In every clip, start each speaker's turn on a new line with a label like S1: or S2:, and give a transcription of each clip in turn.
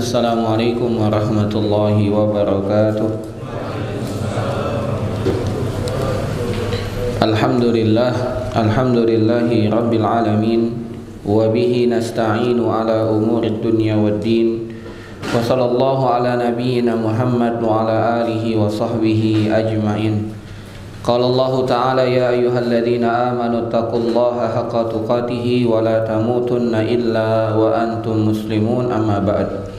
S1: Assalamualaikum warahmatullahi wabarakatuh. Alhamdulillahi rabbil alamin. Wa bihi nasta'inu ala umurid dunya waddin. Wa sallallahu ala nabiyyina Muhammad wa ala alihi wa sahbihi ajma'in. Qala Allah Ta'ala ya ayyuhalladzina amanu taqullaha haqqa tuqatih wa la tamutunna illa wa antum muslimun, amma ba'd.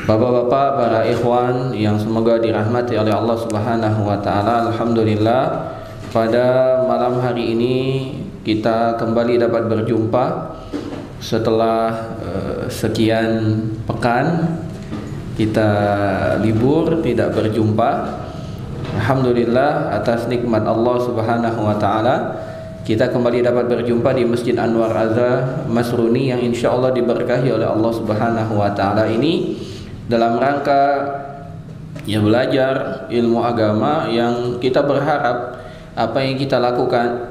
S1: Bapak-bapak, para ikhwan yang semoga dirahmati oleh Allah Subhanahu wa taala, alhamdulillah pada malam hari ini kita kembali dapat berjumpa setelah sekian pekan kita libur tidak berjumpa. Alhamdulillah atas nikmat Allah Subhanahu wa taala kita kembali dapat berjumpa di Masjid Anwar Azza Masruni yang insyaallah diberkahi oleh Allah Subhanahu wa taala ini dalam rangka ya belajar ilmu agama yang kita berharap apa yang kita lakukan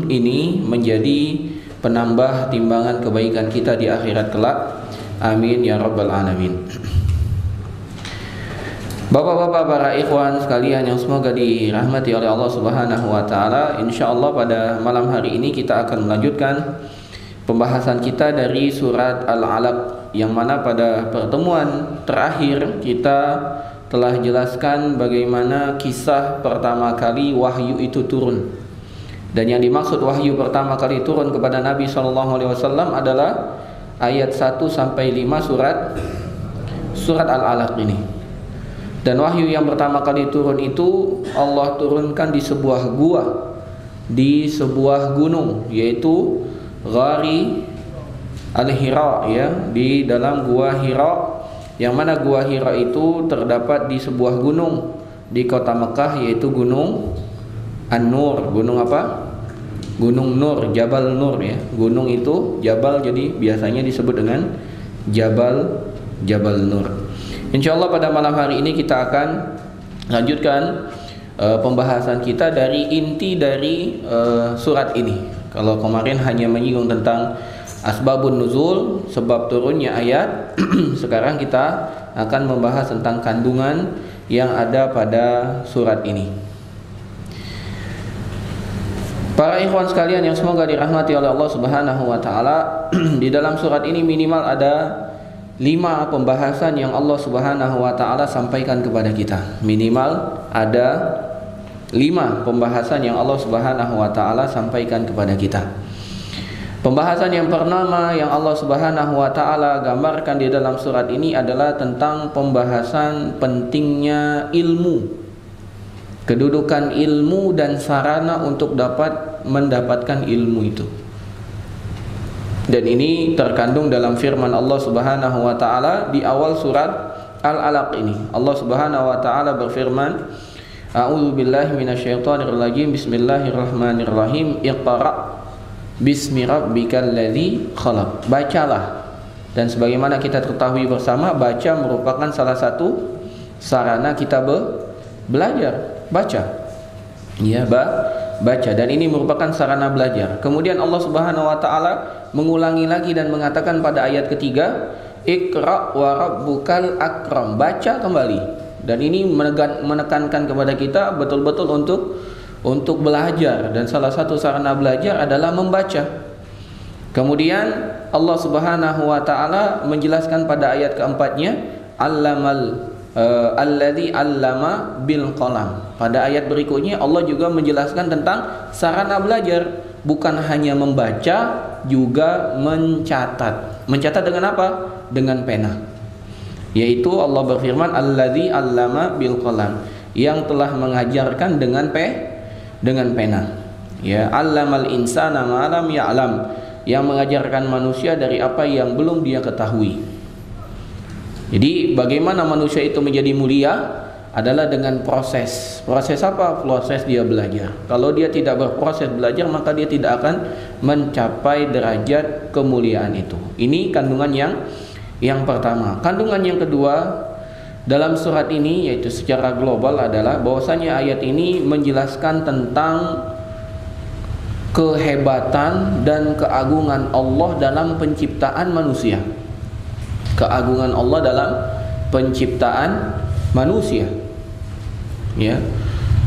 S1: ini menjadi penambah timbangan kebaikan kita di akhirat kelak. Amin ya rabbal alamin. Bapak-bapak, para ikhwan sekalian yang semoga dirahmati oleh Allah Subhanahu wa taala, insyaallah pada malam hari ini kita akan melanjutkan pembahasan kita dari surat Al-Alaq, yang mana pada pertemuan terakhir kita telah jelaskan bagaimana kisah pertama kali wahyu itu turun. Dan yang dimaksud wahyu pertama kali turun kepada Nabi SAW adalah ayat 1 sampai 5 surat Al-Alaq ini. Dan wahyu yang pertama kali turun itu Allah turunkan di sebuah gua, di sebuah gunung, yaitu Ghari Al-Hira, ya, di dalam gua Hira, yang mana gua Hira itu terdapat di sebuah gunung di kota Mekah, yaitu Gunung An-Nur. Gunung apa? Gunung Nur, Jabal Nur, ya. Gunung itu Jabal, jadi biasanya disebut dengan Jabal Nur. Insyaallah pada malam hari ini kita akan lanjutkan pembahasan kita dari inti dari surat ini. Kalau kemarin hanya menyinggung tentang asbabun nuzul, sebab turunnya ayat, sekarang kita akan membahas tentang kandungan yang ada pada surat ini. Para ikhwan sekalian yang semoga dirahmati oleh Allah Subhanahu wa taala, di dalam surat ini minimal ada 5 pembahasan yang Allah Subhanahu wa taala sampaikan kepada kita. Minimal ada 5 pembahasan yang Allah Subhanahu wa taala sampaikan kepada kita. Pembahasan yang pertama yang Allah Subhanahu wa taala gambarkan di dalam surat ini adalah tentang pembahasan pentingnya ilmu. Kedudukan ilmu dan sarana untuk dapat mendapatkan ilmu itu. Dan ini terkandung dalam firman Allah Subhanahu wa taala di awal surat Al-Alaq ini. Allah Subhanahu wa taala berfirman, A'udzu billahi minasyaitonir rajim. Bismillahirrahmanirrahim. Iqra bismi rabbikal ladzi khalaq. Bacalah. Dan sebagaimana kita ketahui bersama, baca merupakan salah satu sarana kita belajar. Baca. Ya, baca, dan ini merupakan sarana belajar. Kemudian Allah Subhanahu wa taala mengulangi lagi dan mengatakan pada ayat ketiga, Iqra wa rabbukal akram. Baca kembali. Dan ini menekankan kepada kita betul-betul untuk belajar, dan salah satu sarana belajar adalah membaca. Kemudian Allah Subhanahu wa taala menjelaskan pada ayat keempatnya, alladzi allama bil qalam. Pada ayat berikutnya Allah juga menjelaskan tentang sarana belajar, bukan hanya membaca, juga mencatat. Mencatat dengan apa? Dengan pena. Yaitu Allah berfirman, alladzi allama bil qalam, yang telah mengajarkan dengan pena. Ya, allamal insana ma lam ya'lam, yang mengajarkan manusia dari apa yang belum dia ketahui. Jadi bagaimana manusia itu menjadi mulia adalah dengan proses. Proses apa? Proses dia belajar. Kalau dia tidak berproses belajar, maka dia tidak akan mencapai derajat kemuliaan itu. Ini kandungan yang pertama. Kandungan yang kedua dalam surat ini, yaitu secara global, adalah bahwasanya ayat ini menjelaskan tentang kehebatan dan keagungan Allah dalam penciptaan manusia. keagungan Allah dalam penciptaan manusia. Ya.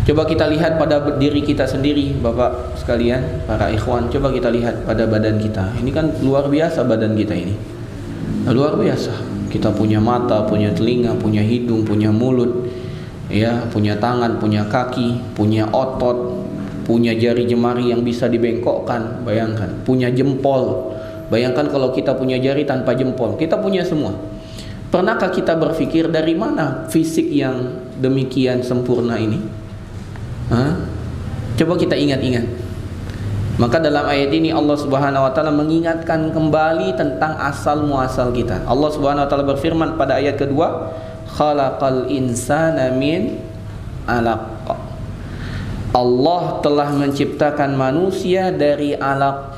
S1: Coba kita lihat pada diri kita sendiri, Bapak sekalian, para ikhwan, coba kita lihat pada badan kita. Ini kan luar biasa badan kita ini. Luar biasa. Kita punya mata, punya telinga, punya hidung, punya mulut, ya, punya tangan, punya kaki, punya otot, punya jari jemari yang bisa dibengkokkan, bayangkan, punya jempol. Bayangkan kalau kita punya jari tanpa jempol, kita punya semua. Pernahkah kita berpikir dari mana fisik yang demikian sempurna ini? Coba kita ingat-ingat. Maka dalam ayat ini Allah Subhanahu wa taala mengingatkan kembali tentang asal muasal kita. Allah Subhanahu wa taala berfirman pada ayat kedua, khalaqal insana min 'alaq. Allah telah menciptakan manusia dari 'alaq,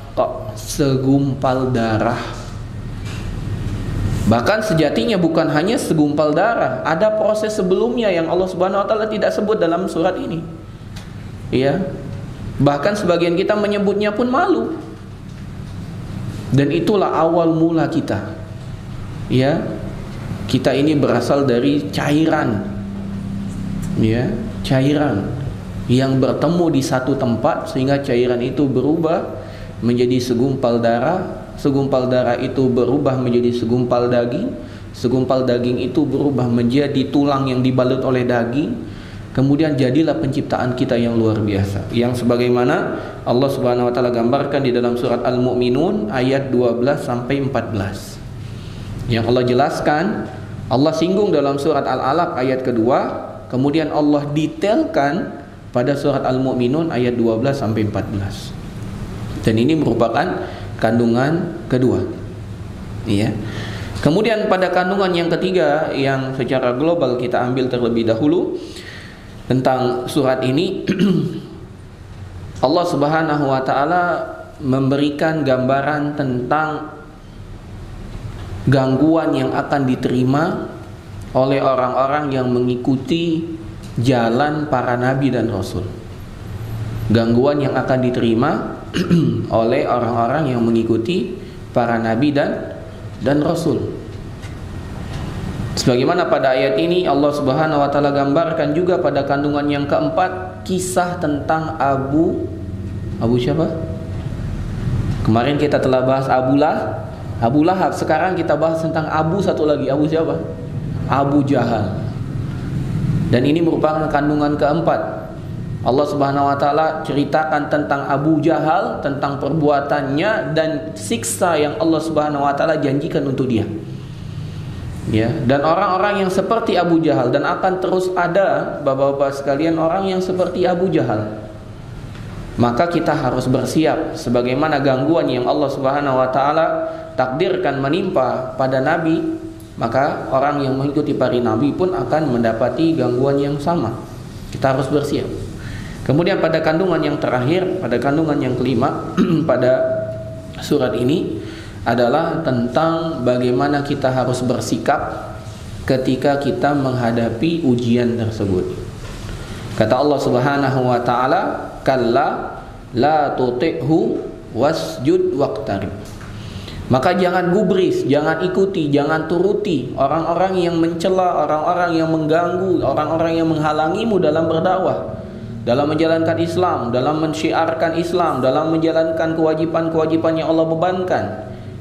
S1: segumpal darah. Bahkan sejatinya bukan hanya segumpal darah, ada proses sebelumnya yang Allah Subhanahu wa taala tidak sebut dalam surat ini. Ya. Bahkan sebagian kita menyebutnya pun malu. Dan itulah awal mula kita. Ya. Kita ini berasal dari cairan. Ya, cairan yang bertemu di satu tempat sehingga cairan itu berubah menjadi segumpal darah. Segumpal darah itu berubah menjadi segumpal daging. Segumpal daging itu berubah menjadi tulang yang dibalut oleh daging. Kemudian jadilah penciptaan kita yang luar biasa, yang sebagaimana Allah Subhanahu wa taala gambarkan di dalam surat Al-Mu'minun ayat 12 sampai 14. Yang Allah jelaskan, Allah singgung dalam surat Al-Alaq ayat kedua, kemudian Allah detailkan pada surat Al-Mu'minun ayat 12 sampai 14. Dan ini merupakan kandungan kedua. Iya. Kemudian pada kandungan yang ketiga yang secara global kita ambil terlebih dahulu tentang surat ini, Allah Subhanahu wa taala memberikan gambaran tentang gangguan yang akan diterima oleh orang-orang yang mengikuti jalan para nabi dan rasul. Gangguan yang akan diterima oleh orang-orang yang mengikuti para nabi dan rasul. Sebagaimana pada ayat ini Allah Subhanahu wa taala gambarkan juga pada kandungan yang keempat kisah tentang Abu siapa? Kemarin kita telah bahas Abu Lahab. Sekarang kita bahas tentang Abu satu lagi. Abu siapa? Abu Jahal. Dan ini merupakan kandungan keempat. Allah Subhanahu wa taala ceritakan tentang Abu Jahal, tentang perbuatannya dan siksa yang Allah Subhanahu wa taala janjikan untuk dia. Ya, dan orang-orang yang seperti Abu Jahal, dan akan terus ada bapak-bapak sekalian orang yang seperti Abu Jahal. Maka kita harus bersiap sebagaimana gangguan yang Allah Subhanahu wa taala takdirkan menimpa pada nabi, maka orang yang mengikuti para nabi pun akan mendapati gangguan yang sama. Kita harus bersiap. Kemudian pada kandungan yang terakhir, pada kandungan yang kelima pada surat ini adalah tentang bagaimana kita harus bersikap ketika kita menghadapi ujian tersebut. Kata Allah Subhanahu wa taala, "Kalla la tuti'hu wasjud waqtarib." Maka jangan gubris, jangan ikuti, jangan turuti orang-orang yang mencela, orang-orang yang mengganggu, orang-orang yang menghalangimu dalam berdakwah, dalam menjalankan Islam, dalam mensyiarkan Islam, dalam menjalankan kewajiban-kewajiban yang Allah bebankan.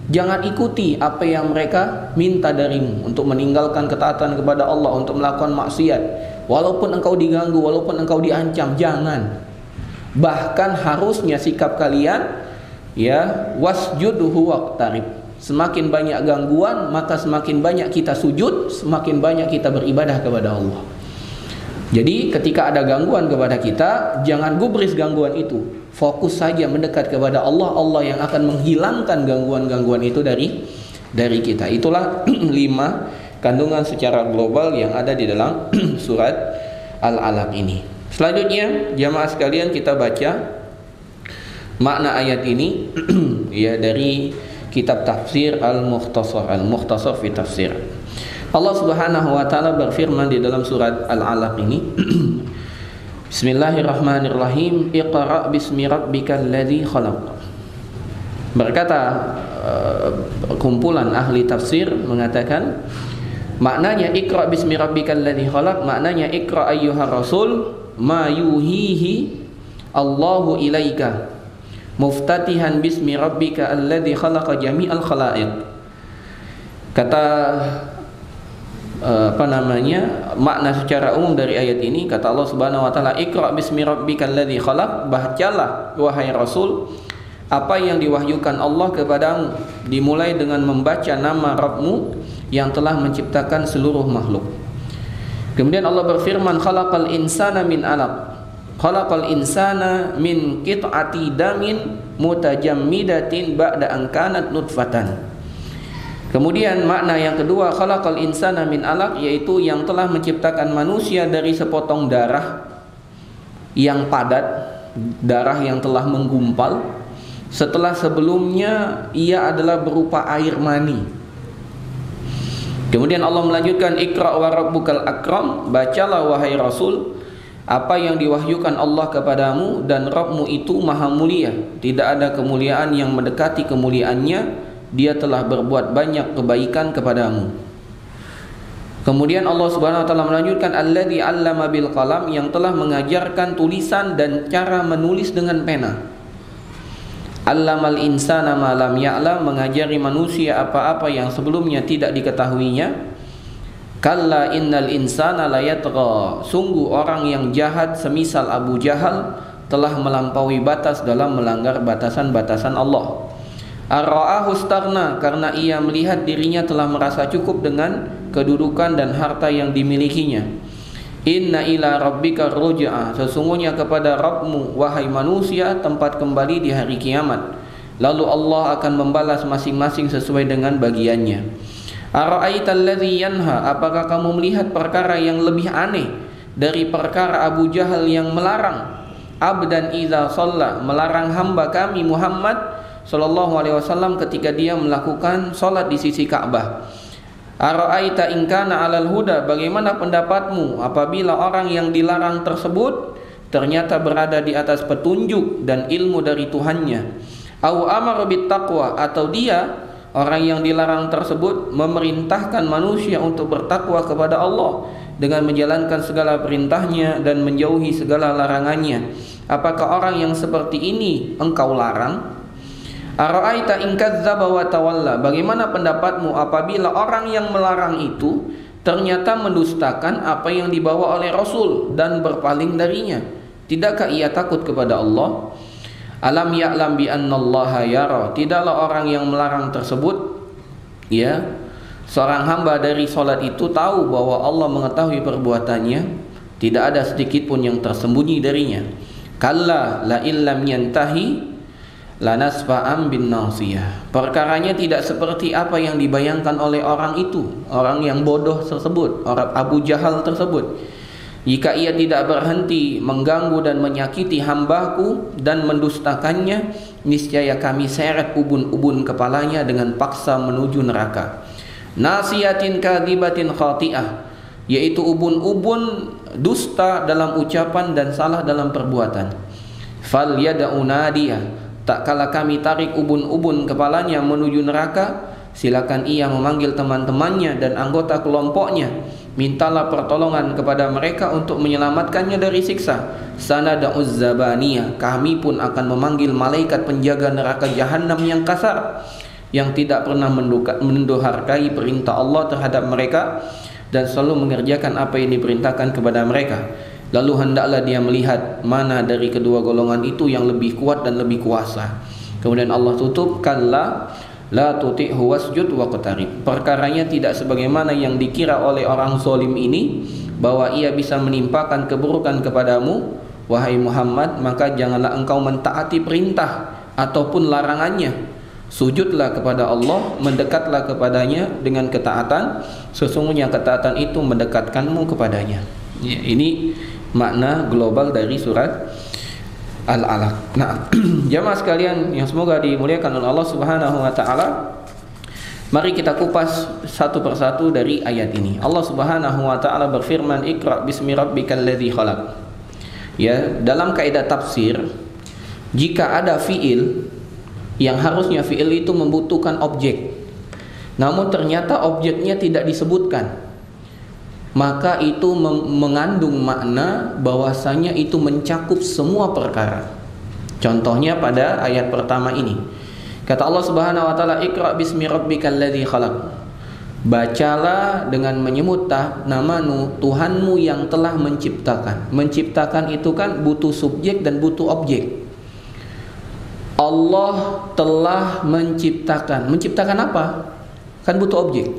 S1: Jangan ikuti apa yang mereka minta darimu untuk meninggalkan ketaatan kepada Allah, untuk melakukan maksiat. Walaupun engkau diganggu, walaupun engkau diancam, jangan. Bahkan harusnya sikap kalian, ya, wasjuduhu waqtarib. Semakin banyak gangguan, maka semakin banyak kita sujud, semakin banyak kita beribadah kepada Allah. Jadi ketika ada gangguan kepada kita, jangan gubris gangguan itu. Fokus saja mendekat kepada Allah, Allah yang akan menghilangkan gangguan-gangguan itu dari kita. Itulah 5 kandungan secara global yang ada di dalam surat Al-Alaq ini. Selanjutnya, jamaah sekalian, kita baca makna ayat ini ya dari kitab tafsir Al-Mukhtasar fi Tafsir. Allah Subhanahu wa taala berfirman di dalam surat Al-Alaq ini, Bismillahirrahmanirrahim, Iqra' bismi rabbikal ladzi khalaq. Berkata kumpulan ahli tafsir mengatakan maknanya Iqra bismi rabbikal ladzi khalaq, maknanya Iqra ayyuhar rasul ma yuhihi Allahu ilaika muftatihan bismi rabbika alladzi khalaqa jami'al khalaiq. Kata makna secara umum dari ayat ini, kata Allah Subhanahu wa taala, Iqra bismi rabbikal ladzi khalaq, bacalah wahai Rasul apa yang diwahyukan Allah kepadamu, dimulai dengan membaca nama Rabbmu yang telah menciptakan seluruh makhluk. Kemudian Allah berfirman, khalaqal insana min alaq, khalaqal insana min qit'ati damin mutajammidatin ba'da an kanat nutfatan. Kemudian makna yang kedua, khalaqal insana min alaq, yaitu yang telah menciptakan manusia dari sepotong darah yang padat, darah yang telah menggumpal, setelah sebelumnya ia adalah berupa air mani. Kemudian Allah melanjutkan, Iqra wa rabbukal akram, bacalah wahai Rasul apa yang diwahyukan Allah kepadamu, dan Rabbmu itu maha mulia, tidak ada kemuliaan yang mendekati kemuliaannya, dia telah berbuat banyak kebaikan kepadamu. Kemudian Allah Subhanahu wa taala melanjutkan, alladzi 'allama bil qalam, yang telah mengajarkan tulisan dan cara menulis dengan pena. Allamal insana ma lam ya'lam, mengajari manusia apa-apa yang sebelumnya tidak diketahuinya. Kalla innal insana la yatgha, sungguh orang yang jahat semisal Abu Jahal telah melampaui batas dalam melanggar batasan-batasan Allah. Ar-ra'ahu istaghna, karena ia melihat dirinya telah merasa cukup dengan kedudukan dan harta yang dimilikinya. Inna ila rabbika ruj'a, sesungguhnya kepada Rabbmu wahai manusia tempat kembali di hari kiamat. Lalu Allah akan membalas masing-masing sesuai dengan bagiannya. Ara'aital ladzi yanha, apakah kamu melihat perkara yang lebih aneh dari perkara Abu Jahal yang melarang abdan idza shalla, melarang hamba kami Muhammad sallallahu alaihi wasallam ketika dia melakukan salat di sisi Ka'bah. Ara'aita in kana 'alal huda, bagaimana pendapatmu apabila orang yang dilarang tersebut ternyata berada di atas petunjuk dan ilmu dari Tuhannya. Au amara bit taqwa, atau dia orang yang dilarang tersebut memerintahkan manusia untuk bertakwa kepada Allah dengan menjalankan segala perintahnya dan menjauhi segala larangannya. Apakah orang yang seperti ini engkau larang? Ara'aita in kadzdzaba wa tawalla, bagaimana pendapatmu apabila orang yang melarang itu ternyata mendustakan apa yang dibawa oleh Rasul dan berpaling darinya? Tidakkah ia takut kepada Allah? Alam ya'lam bi annallaha yara, tidaklah orang yang melarang tersebut, ya, seorang hamba dari salat itu tahu bahwa Allah mengetahui perbuatannya, tidak ada sedikit pun yang tersembunyi darinya. Kalla la illam yantahi lanasfa'am bin nasiyah, perkaranya tidak seperti apa yang dibayangkan oleh orang itu, orang yang bodoh tersebut, orang Abu Jahal tersebut. Jika ia tidak berhenti mengganggu dan menyakiti hambaku dan mendustakannya, niscaya kami seret ubun-ubun kepalanya dengan paksa menuju neraka. Nasiyatin kadzibatin khati'ah, yaitu ubun-ubun dusta dalam ucapan dan salah dalam perbuatan. Fal yad'u nadiyah, tak kala kami tarik ubun-ubun kepalanya menuju neraka, silakan ia memanggil teman-temannya dan anggota kelompoknya, mintalah pertolongan kepada mereka untuk menyelamatkannya dari siksa. Sanada'uz zabaniyah, kami pun akan memanggil malaikat penjaga neraka jahanam yang kasar, yang tidak pernah mendurhakai perintah Allah terhadap mereka dan selalu mengerjakan apa yang diperintahkan kepada mereka. Lalu hendaklah dia melihat mana dari kedua golongan itu yang lebih kuat dan lebih kuasa. Kemudian Allah tutup, kalla la tuti'hu wasjud waqtarib, perkaranya tidak sebagaimana yang dikira oleh orang zalim ini, bahwa ia bisa menimpakan keburukan kepadamu wahai Muhammad, maka janganlah engkau mentaati perintah ataupun larangannya. Sujudlah kepada Allah, mendekatlah kepadanya dengan ketaatan, sesungguhnya ketaatan itu mendekatkanmu kepadanya. Ya, ini makna global dari surat Al-Alaq. Nah, jamaah sekalian yang semoga dimuliakan oleh Allah Subhanahu wa taala, mari kita kupas satu persatu dari ayat ini. Allah Subhanahu wa taala berfirman, Iqra bismi rabbikal ladzi khalaq. Ya, dalam kaidah tafsir, jika ada fiil yang harusnya fi'il itu membutuhkan objek, namun ternyata objeknya tidak disebutkan, maka itu mengandung makna bahwasanya itu mencakup semua perkara. Contohnya pada ayat pertama ini, kata Allah Subhanahu wa taala, Iqra bismi rabbikal ladzi khalaq. Bacalah dengan menyebut nama Tuhanmu yang telah menciptakan. Menciptakan itu kan butuh subjek dan butuh objek. Allah telah menciptakan. Menciptakan apa? Kan butuh objek.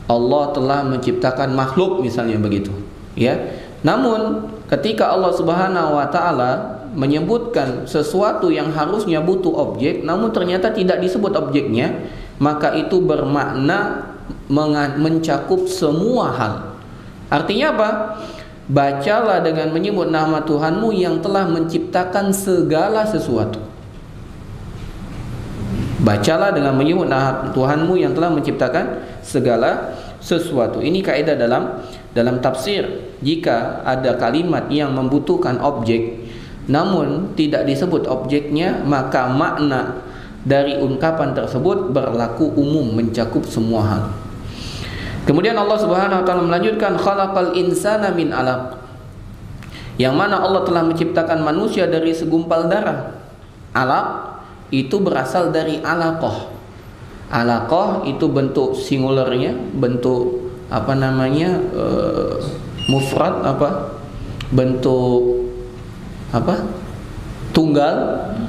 S1: Allah telah menciptakan makhluk misalnya begitu, ya. Namun ketika Allah Subhanahu wa taala menyebutkan sesuatu yang harusnya butuh objek namun ternyata tidak disebut objeknya, maka itu bermakna mencakup semua hal. Artinya apa? Bacalah dengan menyebut nama Tuhanmu yang telah menciptakan segala sesuatu. Bacalah dengan menyebut nama Tuhanmu yang telah menciptakan segala sesuatu. Ini kaidah dalam tafsir. Jika ada kalimat yang membutuhkan objek namun tidak disebut objeknya, maka makna dari ungkapan tersebut berlaku umum, mencakup semua hal. Kemudian Allah Subhanahu wa taala melanjutkan, khalaqal insana min 'alaq. Yang mana Allah telah menciptakan manusia dari segumpal darah. 'Alaq itu berasal dari alaqah. Alaqah itu bentuk singularnya, bentuk apa namanya? Mufrad apa? Bentuk apa? Tunggal.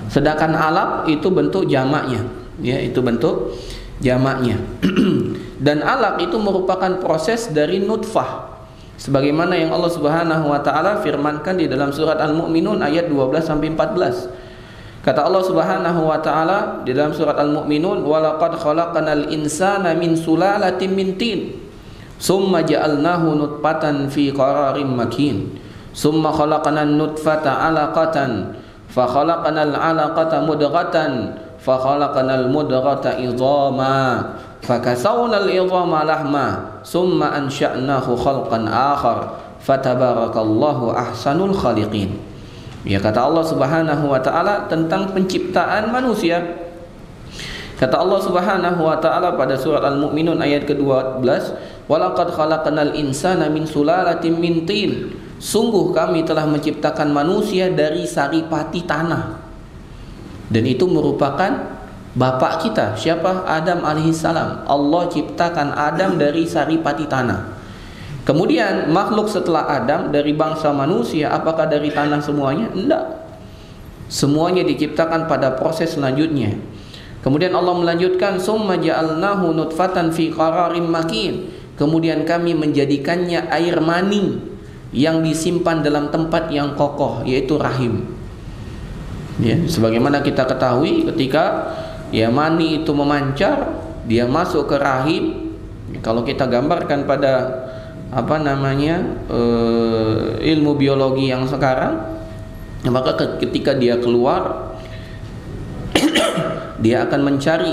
S1: Sedangkan alaq itu bentuk jamaknya, ya, itu bentuk jamaknya. Dan alaq itu merupakan proses dari nutfah, sebagaimana yang Allah Subhanahu wa taala firmankan di dalam surat Al-Mu'minun ayat 12 sampai 14. Kata Allah Subhanahu wa taala di dalam surat Al-Mu'minun, walaqad khalaqnal insana min sulalatin min tin summa ja'alnahu nutfatan fi qararin makin summa khalaqnan nutfata 'alaqatan fa khalaqnal 'alaqata mudghatan fa khalaqnal mudghata idhama fa kasawnal idhama lahma summa ansha'nahu khalqan akhar fatabarakallahu ahsanul khaliqin. Ya, kata Allah Subhanahu wa taala tentang penciptaan manusia. Kata Allah Subhanahu wa taala pada surat Al-Mu'minun ayat ke-12, walaqad khalaqnal insana min sulalatin min tin. Sungguh kami telah menciptakan manusia dari saripati tanah. Dan itu merupakan bapak kita. Siapa? Adam alaihissalam. Allah ciptakan Adam dari saripati tanah. Kemudian makhluk setelah Adam dari bangsa manusia, apakah dari tanah semuanya? Tidak. Semuanya diciptakan pada proses selanjutnya. Kemudian Allah melanjutkan, summa ja'alnahu nutfatan fi qararin makin. Kemudian kami menjadikannya air mani yang disimpan dalam tempat yang kokoh, yaitu rahim. Ya, sebagaimana kita ketahui ketika ya mani itu memancar, dia masuk ke rahim. Kalau kita gambarkan pada apa namanya ilmu biologi yang sekarang, maka ketika dia keluar dia akan mencari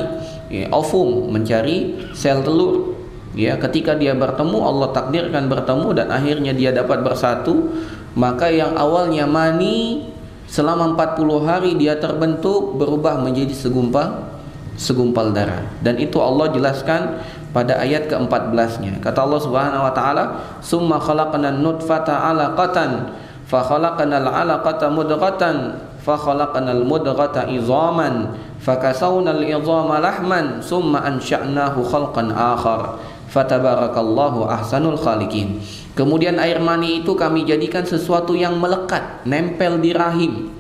S1: ovum, mencari sel telur. Ya, ketika dia bertemu, Allah takdirkan bertemu dan akhirnya dia dapat bersatu. Maka yang awalnya mani selama 40 hari dia terbentuk, berubah menjadi segumpal darah. Dan itu Allah jelaskan pada ayat ke-14-nya. Kata Allah Subhanahu wa taala, "Summa khalaqnan nutfata 'alaqatan, fa khalaqnal 'alaqata mudghatan, fa khalaqnal mudghata idhaman, fa kasawnal idhama lahman, summa ansha'nahu khalqan akhar, fatabarakallahu ahsanul khaliqin." Kemudian air mani itu kami jadikan sesuatu yang melekat, nempel di rahim.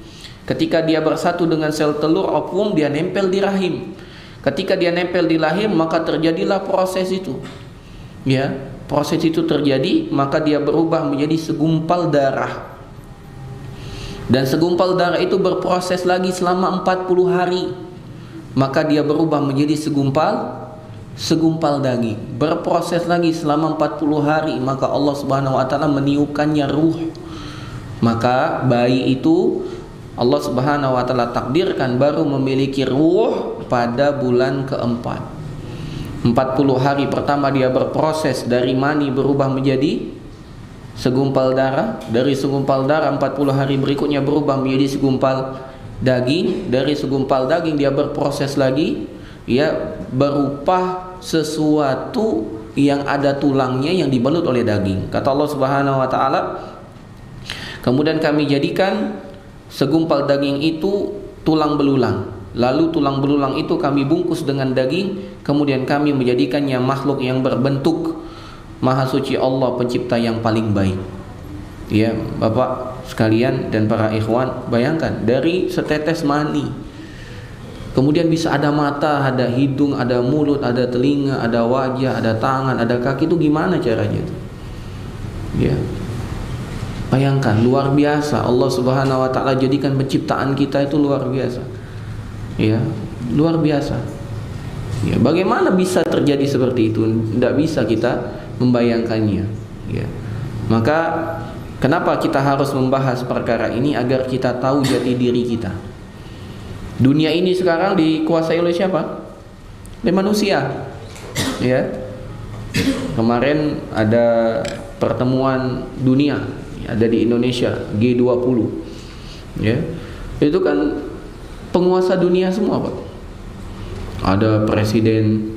S1: Ketika dia bersatu dengan sel telur ovum, dia nempel di rahim. Ketika dia nempel di rahim, maka terjadilah proses itu. Ya, proses itu terjadi, maka dia berubah menjadi segumpal darah. Dan segumpal darah itu berproses lagi selama 40 hari. Maka dia berubah menjadi segumpal daging. Berproses lagi selama 40 hari, maka Allah Subhanahu wa taala meniupkannya ruh. Maka bayi itu Allah Subhanahu wa taala takdirkan baru memiliki ruh pada bulan keempat. 40 hari pertama dia berproses dari mani berubah menjadi segumpal darah. Dari segumpal darah 40 hari berikutnya berubah menjadi segumpal daging, dari segumpal daging dia berproses lagi, ya, berupa sesuatu yang ada tulangnya yang dibalut oleh daging. Kata Allah Subhanahu wa taala, kemudian kami jadikan segumpal daging itu tulang belulang. Lalu tulang belulang itu kami bungkus dengan daging, kemudian kami menjadikannya makhluk yang berbentuk Maha Suci Allah, pencipta yang paling baik. Ya, Bapak sekalian dan para ikhwan, bayangkan dari setetes mani, kemudian bisa ada mata, ada hidung, ada mulut, ada telinga, ada wajah, ada tangan, ada kaki. Itu gimana caranya itu? Ya, bayangkan, luar biasa. Allah Subhanahu wa taala jadikan penciptaan kita itu luar biasa. Ya, luar biasa. Ya, bagaimana bisa terjadi seperti itu? Tidak bisa kita membayangkannya. Ya, maka kenapa kita harus membahas perkara ini? Agar kita tahu jati diri kita. Dunia ini sekarang dikuasai oleh siapa? Oleh manusia. Ya. Kemarin ada pertemuan dunia, ada di Indonesia, G20. Ya. Itu kan penguasa dunia semua, Pak. Ada presiden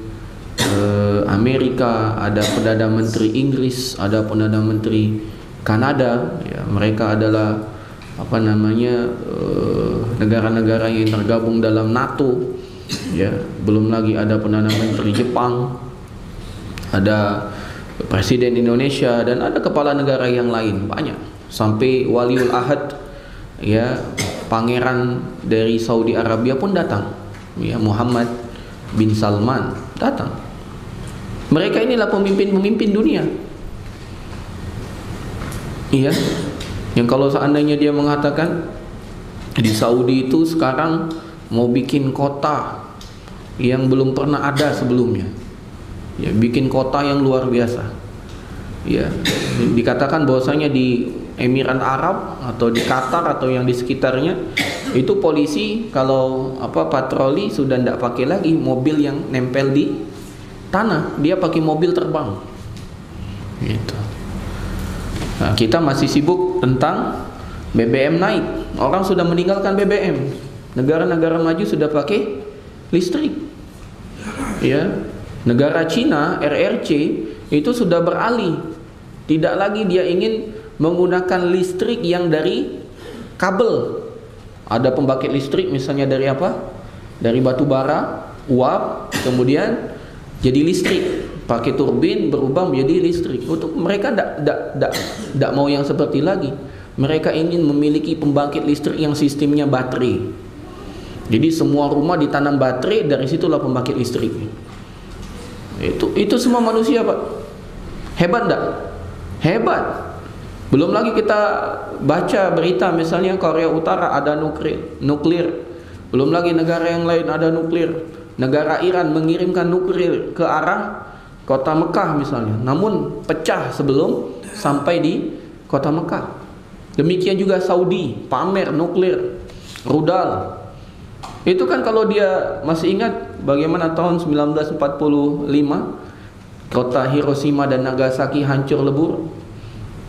S1: Amerika, ada Perdana Menteri Inggris, ada Perdana Menteri Kanada, ya, mereka adalah negara-negara yang tergabung dalam NATO, ya. Belum lagi ada Perdana Menteri Jepang, ada Presiden Indonesia, dan ada kepala negara yang lain banyak. Sampai Waliul Ahad, ya, pangeran dari Saudi Arabia pun datang, ya, Muhammad bin Salman datang. Mereka inilah pemimpin-pemimpin dunia. Iya, yang kalau seandainya dia mengatakan di Saudi itu sekarang mau bikin kota yang belum pernah ada sebelumnya, ya, bikin kota yang luar biasa, ya, dikatakan bahwasanya di Emirat Arab atau di Qatar atau yang di sekitarnya itu polisi kalau patroli sudah tidak pakai lagi mobil yang nempel di tanah, dia pakai mobil terbang, gitu. Nah, kita masih sibuk tentang BBM naik. Orang sudah meninggalkan BBM. Negara-negara maju sudah pakai listrik. Ya, negara Cina RRC itu sudah beralih. Tidak lagi dia ingin menggunakan listrik yang dari kabel. Ada pembangkit listrik misalnya dari apa? Dari batu bara, uap, kemudian jadi listrik. Pakai turbin berubah menjadi listrik. Untuk mereka tidak mau yang seperti lagi. Mereka ingin memiliki pembangkit listrik yang sistemnya baterai. Jadi semua rumah ditanam baterai, dari situlah pembangkit listrik. Itu semua manusia, Pak. Hebat enggak? Hebat. Belum lagi kita baca berita misalnya Korea Utara ada nuklir. Belum lagi negara yang lain ada nuklir. Negara Iran mengirimkan nuklir ke arah kota Mekah misalnya, namun pecah sebelum sampai di kota Mekah. Demikian juga Saudi pamer nuklir, rudal. Itu kan kalau dia masih ingat bagaimana tahun 1945 kota Hiroshima dan Nagasaki hancur lebur.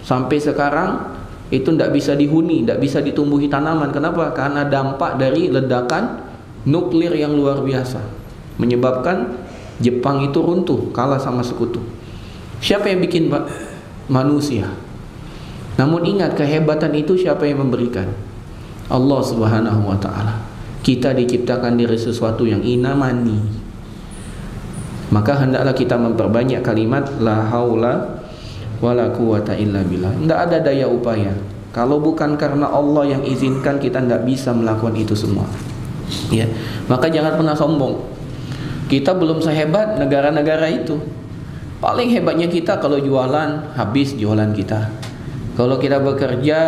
S1: Sampai sekarang itu tidak bisa dihuni, tidak bisa ditumbuhi tanaman. Kenapa? Karena dampak dari ledakan nuklir yang luar biasa, menyebabkan Jepang itu runtuh, kalah sama sekutu. Siapa yang bikin, Pak? Manusia. Namun ingat, kehebatan itu siapa yang memberikan? Allah Subhanahu wa taala. Kita diciptakan dari sesuatu yang inamani. Maka hendaklah kita memperbanyak kalimat la haula wala quwata illa billah. Tidak ada daya upaya. Kalau bukan karena Allah yang izinkan, kita tidak bisa melakukan itu semua. Ya, maka jangan pernah sombong. Kita belum sehebat negara-negara itu. Paling hebatnya kita kalau jualan, habis jualan kita. Kalau kita bekerja,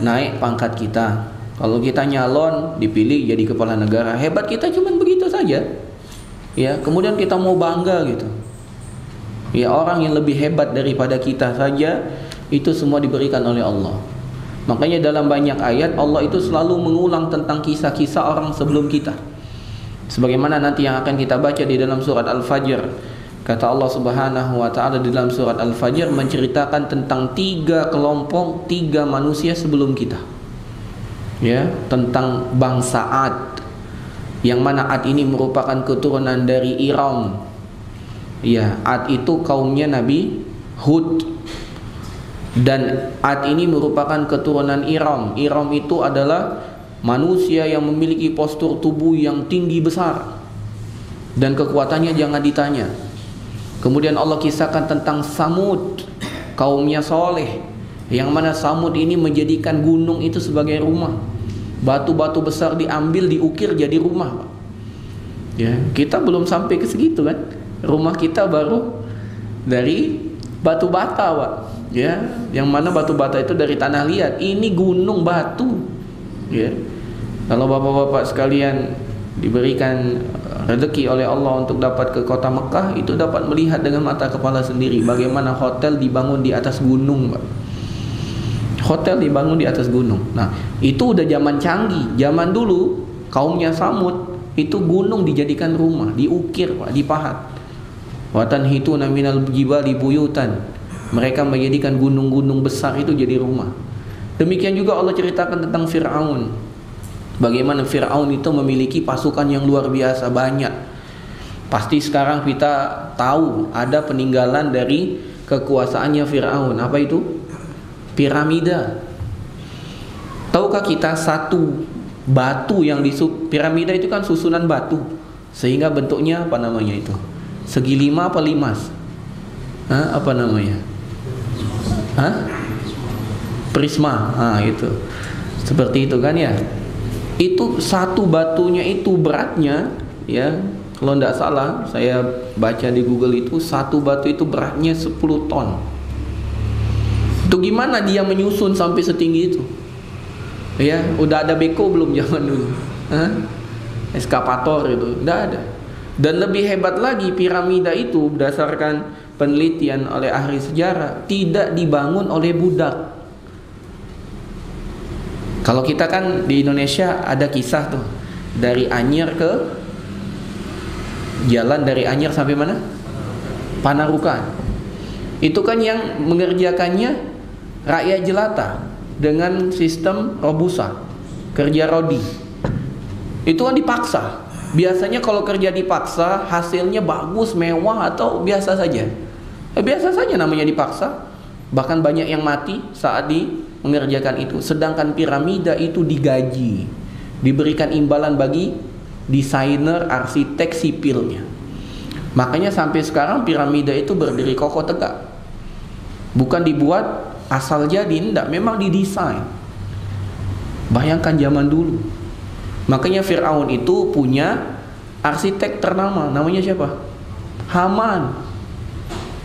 S1: naik pangkat kita. Kalau kita nyalon, dipilih jadi kepala negara. Hebat kita cuman begitu saja. Ya, kemudian kita mau bangga gitu. Ya, orang yang lebih hebat daripada kita saja itu semua diberikan oleh Allah. Makanya dalam banyak ayat Allah itu selalu mengulang tentang kisah-kisah orang sebelum kita. Sebagaimana nanti yang akan kita baca di dalam surat Al-Fajr. Kata Allah Subhanahu wa taala di dalam surat Al-Fajr menceritakan tentang 3 kelompok, 3 manusia sebelum kita. ya, tentang bangsa Ad, yang mana Ad ini merupakan keturunan dari Iram. Ya, Ad itu kaumnya Nabi Hud, dan Ad ini merupakan keturunan Iram. Iram itu adalah manusia yang memiliki postur tubuh yang tinggi besar dan kekuatannya jangan ditanya. Kemudian Allah kisahkan tentang Samud, kaumnya Soleh, yang mana Samud ini menjadikan gunung itu sebagai rumah. Batu-batu besar diambil, diukir jadi rumah, Pak. Ya, kita belum sampai ke segitu kan. Rumah kita baru dari batu bata, Pak. Ya, yang mana batu bata itu dari tanah liat. Ini gunung batu. Ya. Kalau bapak-bapak sekalian diberikan rezeki oleh Allah untuk dapat ke kota Mekah, itu dapat melihat dengan mata kepala sendiri bagaimana hotel dibangun di atas gunung, Pak. Hotel dibangun di atas gunung. Nah, itu udah zaman canggih. Zaman dulu kaumnya Samud itu gunung dijadikan rumah, diukir, Pak, dipahat. Wa tanhituna minal jibali buyutan. Mereka menjadikan gunung-gunung besar itu jadi rumah. Demikian juga Allah ceritakan tentang Fir'aun. Bagaimana Fir'aun itu memiliki pasukan yang luar biasa banyak. Pasti sekarang kita tahu ada peninggalan dari kekuasaannya Fir'aun. Apa itu? Piramida. Tahukah kita satu batu yang piramida itu kan susunan batu, sehingga bentuknya apa namanya itu? Segi lima apa limas? Apa namanya? Prisma. Itu. Seperti itu kan ya. Itu satu batunya itu beratnya, ya, kalau tidak salah saya baca di Google itu satu batu itu beratnya 10 ton. Itu gimana dia menyusun sampai setinggi itu? Ya, udah ada beko belum zaman dulu? Eskavator itu, tidak ada. Dan lebih hebat lagi, piramida itu berdasarkan penelitian oleh ahli sejarah tidak dibangun oleh budak. Kalau kita kan di Indonesia ada kisah tuh, dari Anyer ke jalan dari Anyer sampai mana? Panarukan. Itu kan yang mengerjakannya rakyat jelata dengan sistem robusa, kerja rodi. Itu kan dipaksa. Biasanya kalau kerja dipaksa hasilnya bagus, mewah atau biasa saja. Biasa saja namanya dipaksa. Bahkan banyak yang mati saat mengerjakan itu. Sedangkan piramida itu digaji, diberikan imbalan bagi desainer, arsitek, sipilnya. Makanya sampai sekarang piramida itu berdiri kokoh tegak. Bukan dibuat asal jadi, enggak, memang didesain. Bayangkan zaman dulu. Makanya Fir'aun itu punya arsitek ternama, namanya siapa? Haman.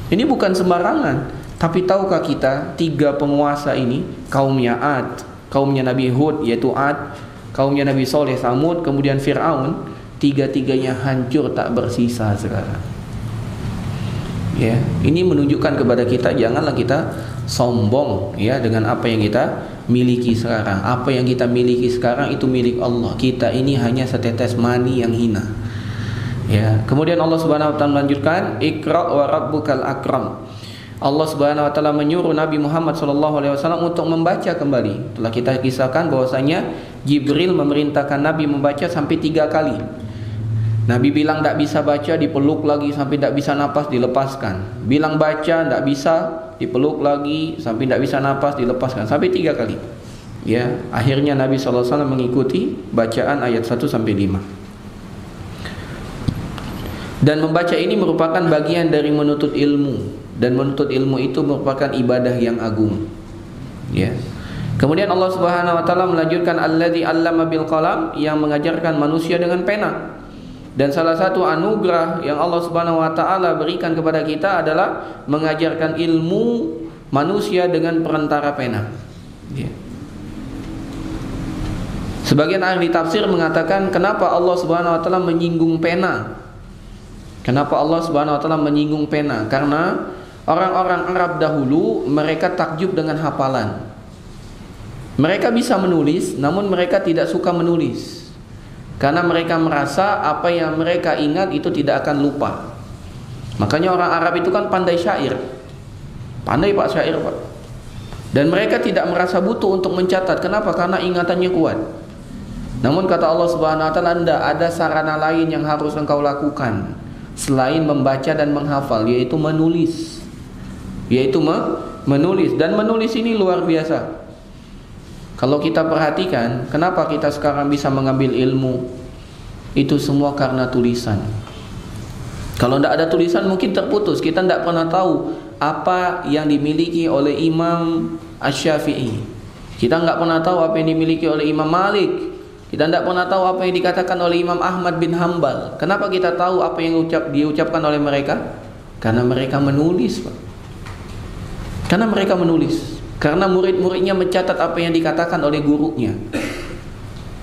S1: Ini bukan sembarangan. Tapi tahukah kita, 3 penguasa ini, kaumnya Ad, kaumnya Nabi Hud yaitu Ad, kaumnya Nabi Soleh Samud, kemudian Fir'aun, 3-tiganya hancur tak bersisa sekarang. Ya, ini menunjukkan kepada kita janganlah kita sombong ya dengan apa yang kita miliki sekarang. Apa yang kita miliki sekarang itu milik Allah. Kita ini hanya setetes mani yang hina. Ya, kemudian Allah Subhanahu wa taala melanjutkan, Iqra wa rabbukal akram. Allah Subhanahu wa taala menyuruh Nabi Muhammad SAW untuk membaca kembali. Telah kita kisahkan bahwasanya Jibril memerintahkan Nabi membaca sampai 3 kali. Nabi bilang tidak bisa baca, dipeluk lagi sampai tidak bisa napas, dilepaskan. Bilang baca, tidak bisa, dipeluk lagi sampai tidak bisa napas, dilepaskan. Sampai 3 kali. Ya, akhirnya Nabi SAW mengikuti bacaan ayat 1 sampai 5. Dan membaca ini merupakan bagian dari menuntut ilmu. Dan menuntut ilmu itu merupakan ibadah yang agung. Ya. Kemudian Allah Subhanahu wa taala melanjutkan alladzi 'allama bil qalam, yang mengajarkan manusia dengan pena. Dan salah satu anugerah yang Allah Subhanahu wa taala berikan kepada kita adalah mengajarkan ilmu manusia dengan perantara pena. Ya. Sebagian ahli tafsir mengatakan kenapa Allah Subhanahu wa taala menyinggung pena? Kenapa Allah Subhanahu wa taala menyinggung pena? Karena orang-orang Arab dahulu mereka takjub dengan hafalan. Mereka bisa menulis, namun mereka tidak suka menulis. Karena mereka merasa apa yang mereka ingat itu tidak akan lupa. Makanya orang Arab itu kan pandai syair. Pandai Pak syair, Pak. Dan mereka tidak merasa butuh untuk mencatat. Kenapa? Karena ingatannya kuat. Namun kata Allah Subhanahu wa taala, tidak ada sarana lain yang harus engkau lakukan selain membaca dan menghafal, yaitu menulis. Menulis. Dan menulis ini luar biasa. Kalau kita perhatikan, kenapa kita sekarang bisa mengambil ilmu? Itu semua karena tulisan. Kalau tidak ada tulisan mungkin terputus. Kita tidak pernah tahu apa yang dimiliki oleh Imam Asy-Syafi'i. Kita nggak pernah tahu apa yang dimiliki oleh Imam Malik. Kita tidak pernah tahu apa yang dikatakan oleh Imam Ahmad bin Hambal. Kenapa kita tahu apa yang diucapkan oleh mereka? Karena mereka menulis, Pak. Karena mereka menulis. Karena murid-muridnya mencatat apa yang dikatakan oleh gurunya.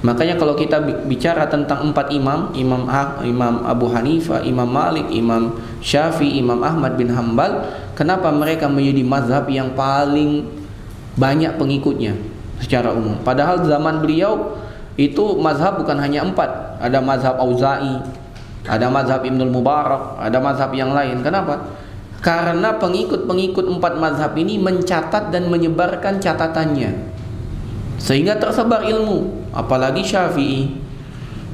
S1: Makanya kalau kita bicara tentang 4 imam, Imam Abu Hanifah, Imam Malik, Imam Syafi'i, Imam Ahmad bin Hambal, kenapa mereka menjadi mazhab yang paling banyak pengikutnya secara umum? Padahal zaman beliau itu mazhab bukan hanya 4, ada mazhab Auza'i, ada mazhab Ibnul Mubarak, ada mazhab yang lain. Kenapa? Karena pengikut-pengikut 4 mazhab ini mencatat dan menyebarkan catatannya, sehingga tersebar ilmu. Apalagi Syafi'i,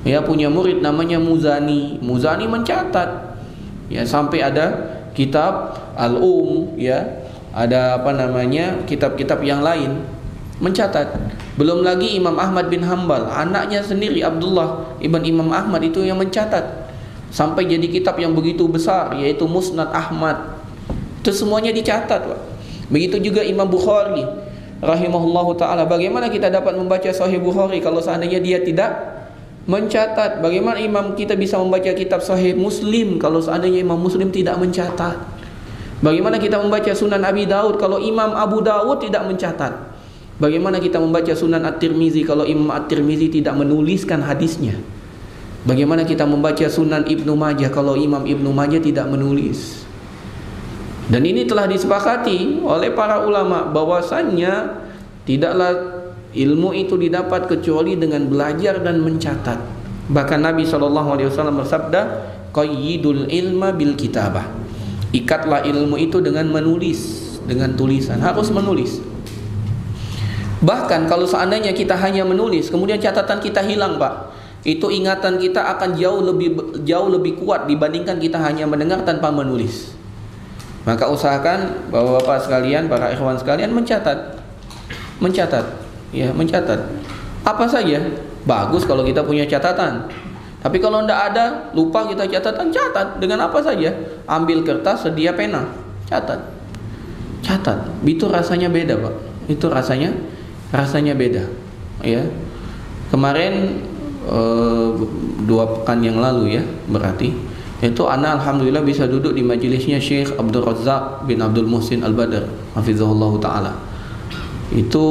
S1: ya, punya murid namanya Muzani. Muzani mencatat, ya, sampai ada kitab ya, ada kitab-kitab yang lain mencatat. Belum lagi Imam Ahmad bin Hambal, anaknya sendiri Abdullah ibn Imam Ahmad itu yang mencatat, sampai jadi kitab yang begitu besar, yaitu Musnad Ahmad. Itu semuanya dicatat, Pak. Begitu juga Imam Bukhari rahimahullahu ta'ala. Bagaimana kita dapat membaca Sahih Bukhari kalau seandainya dia tidak mencatat? Bagaimana imam kita bisa membaca kitab Sahih Muslim kalau seandainya Imam Muslim tidak mencatat? Bagaimana kita membaca Sunan Abi Daud kalau Imam Abu Daud tidak mencatat? Bagaimana kita membaca Sunan At-Tirmizi kalau Imam At-Tirmizi tidak menuliskan hadisnya? Bagaimana kita membaca Sunan Ibnu Majah kalau Imam Ibnu Majah tidak menulis? Dan ini telah disepakati oleh para ulama bahwasannya tidaklah ilmu itu didapat kecuali dengan belajar dan mencatat. Bahkan Nabi SAW bersabda, qayyidul ilma bil kitabah. Ikatlah ilmu itu dengan menulis, dengan tulisan. Harus menulis. Bahkan kalau seandainya kita hanya menulis, kemudian catatan kita hilang, Pak, itu ingatan kita akan jauh lebih kuat dibandingkan kita hanya mendengar tanpa menulis. Maka usahakan bapak-bapak sekalian, para ikhwan sekalian mencatat, ya, mencatat. Apa saja bagus kalau kita punya catatan. Tapi kalau tidak ada, lupa kita catatan, catat dengan apa saja. Ambil kertas, sedia pena, catat. Itu rasanya beda, Pak. Itu rasanya beda, ya. Kemarin 2 pekan yang lalu, ya, berarti itu anak alhamdulillah bisa duduk di majelisnya Syekh Abdul Razak bin Abdul Muhsin Al-Badr hafizahullah ta'ala. Itu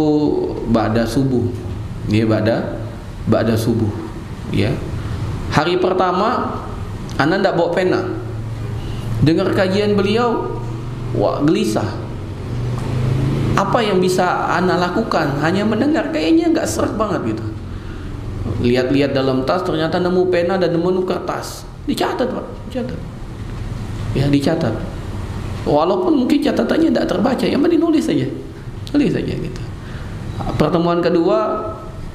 S1: ba'da subuh, ya, ba'da subuh, ya. Hari pertama anak tidak bawa pena, dengar kajian beliau, wah, gelisah. Apa yang bisa anak lakukan? Hanya mendengar, kayaknya nggak seret banget gitu. Lihat-lihat dalam tas, ternyata nemu pena dan nemu kertas. Dicatat, Pak, dicatat. Ya, dicatat. Walaupun mungkin catatannya tidak terbaca, yang penting nulis saja. Tulis saja gitu. Pertemuan kedua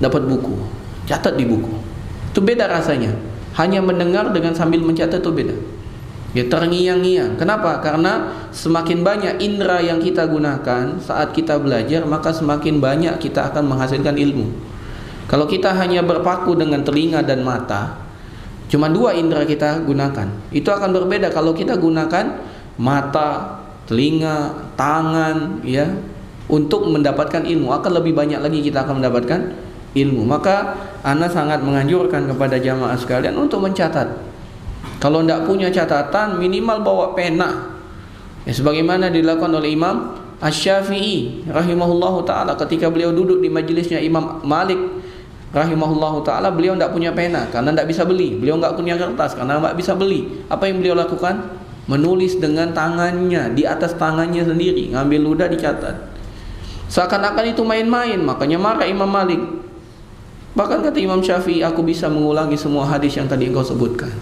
S1: dapat buku, catat di buku. Itu beda rasanya. Hanya mendengar dengan sambil mencatat itu beda. Ya, terngiang-ngiang. Kenapa? Karena semakin banyak indera yang kita gunakan saat kita belajar, maka semakin banyak kita akan menghasilkan ilmu. Kalau kita hanya berpaku dengan telinga dan mata, cuma 2 indera kita gunakan, itu akan berbeda kalau kita gunakan mata, telinga, tangan, ya, untuk mendapatkan ilmu. Akan lebih banyak lagi kita akan mendapatkan ilmu. Maka ana sangat menganjurkan kepada jamaah sekalian untuk mencatat. Kalau tidak punya catatan, minimal bawa pena, ya, sebagaimana dilakukan oleh Imam Asy-Syafi'i rahimahullahu ta'ala ketika beliau duduk di majelisnya Imam Malik rahimahullahu ta'ala. Beliau tidak punya pena karena tidak bisa beli. Beliau tidak punya kertas karena tidak bisa beli. Apa yang beliau lakukan? Menulis dengan tangannya, di atas tangannya sendiri, ngambil ludah, dicatat. Seakan-akan itu main-main. Makanya marah Imam Malik. Bahkan kata Imam Syafi'i, aku bisa mengulangi semua hadis yang tadi engkau sebutkan.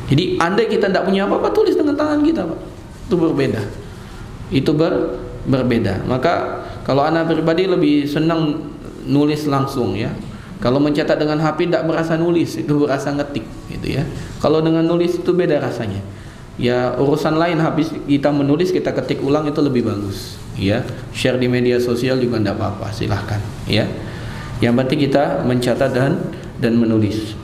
S1: Jadi andai kita tidak punya apa-apa, tulis dengan tangan kita, Pak. Itu berbeda. Itu berbeda. Maka Kalau ana pribadi lebih senang nulis langsung ya. Kalau mencetak dengan HP tidak berasa nulis, itu berasa ngetik gitu ya. Kalau dengan nulis itu beda rasanya. Ya urusan lain, habis kita menulis kita ketik ulang itu lebih bagus ya. Share di media sosial juga tidak apa-apa, silahkan ya. Yang penting kita mencatat dan menulis.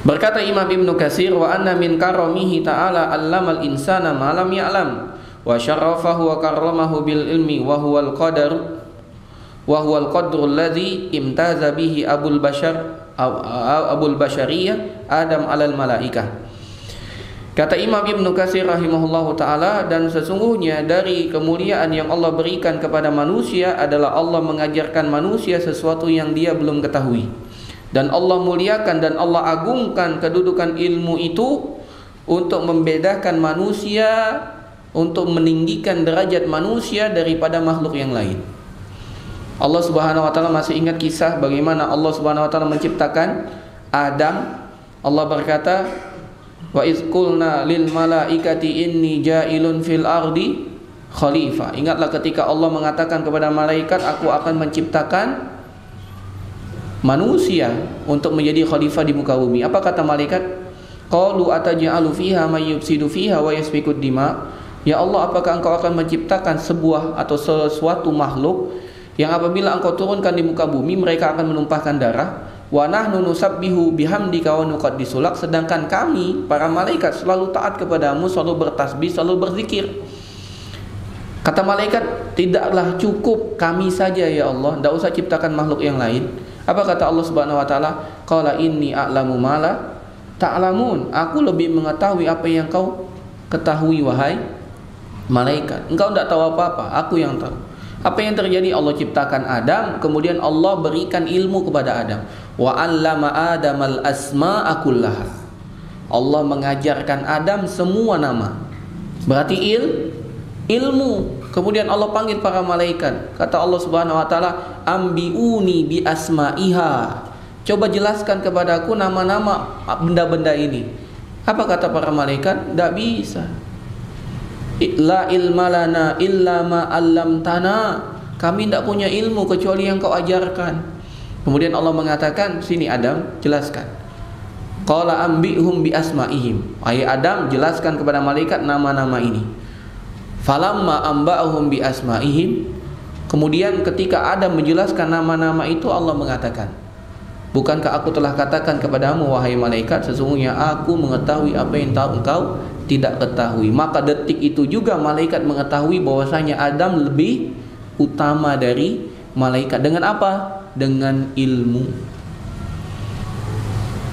S1: Berkata Imam Ibnu Katsir, wa anna min karamihi ta'ala allamal insana ma lam ya'lam wa syarrafahu wa karramahu bil ilmi wa huwal qadar wa huwal qadrul ladzi imtaza bihi abul bashariyah Adam alal malaikah. Kata Imam Ibnu Katsir rahimahullahu ta'ala, dan sesungguhnya dari kemuliaan yang Allah berikan kepada manusia adalah Allah mengajarkan manusia sesuatu yang dia belum ketahui. Dan Allah muliakan dan Allah agungkan kedudukan ilmu itu untuk membedakan manusia, untuk meninggikan derajat manusia daripada makhluk yang lain. Allah Subhanahu wa ta'ala masih ingat kisah bagaimana Allah Subhanahu wa ta'ala menciptakan Adam. Allah berkata, wa iz qulna lil malaikati inni ja'ilun fil ardi khalifah. Ingatlah ketika Allah mengatakan kepada malaikat, aku akan menciptakan manusia untuk menjadi khalifah di muka bumi. Apa kata malaikat? Qalu ataj'alu fiha may yufsidu fiha wa yasfikud dima. Ya Allah, apakah engkau akan menciptakan sebuah atau sesuatu makhluk yang apabila engkau turunkan di muka bumi mereka akan menumpahkan darah? Wa nahnu nusabbihu bihamdika wa nuqaddisu lak, sedangkan kami para malaikat selalu taat kepadamu, selalu bertasbih, selalu berzikir. Kata malaikat, tidaklah cukup kami saja ya Allah, tidak usah ciptakan makhluk yang lain. Apa kata Allah Subhanahu wa taala? Qala inni a'lamu ma la ta'lamun. Aku lebih mengetahui apa yang kau ketahui wahai malaikat. Engkau tidak tahu apa-apa, aku yang tahu. Apa yang terjadi? Allah ciptakan Adam, kemudian Allah berikan ilmu kepada Adam. Wa 'allama Adamal asma'a kullaha. Allah mengajarkan Adam semua nama. Berarti ilmu. Kemudian Allah panggil para malaikat. Kata Allah Subhanahu wa taala, "Ambiuni bi asma'iha." Coba jelaskan kepadaku nama-nama benda-benda ini. Apa kata para malaikat? Tidak bisa. La ilma lana illa ma 'allamtana. Kami tidak punya ilmu kecuali yang kau ajarkan. Kemudian Allah mengatakan, sini Adam, jelaskan. Qala ambihum bi asma'ihim. Hai Adam, jelaskan kepada malaikat nama-nama ini. Falamma amba'ahum bi asma'ihim. Kemudian ketika Adam menjelaskan nama-nama itu, Allah mengatakan, bukankah aku telah katakan kepadamu wahai malaikat, sesungguhnya aku mengetahui apa yang engkau tidak ketahui. Maka detik itu juga malaikat mengetahui bahwasanya Adam lebih utama dari malaikat. Dengan apa? Dengan ilmu.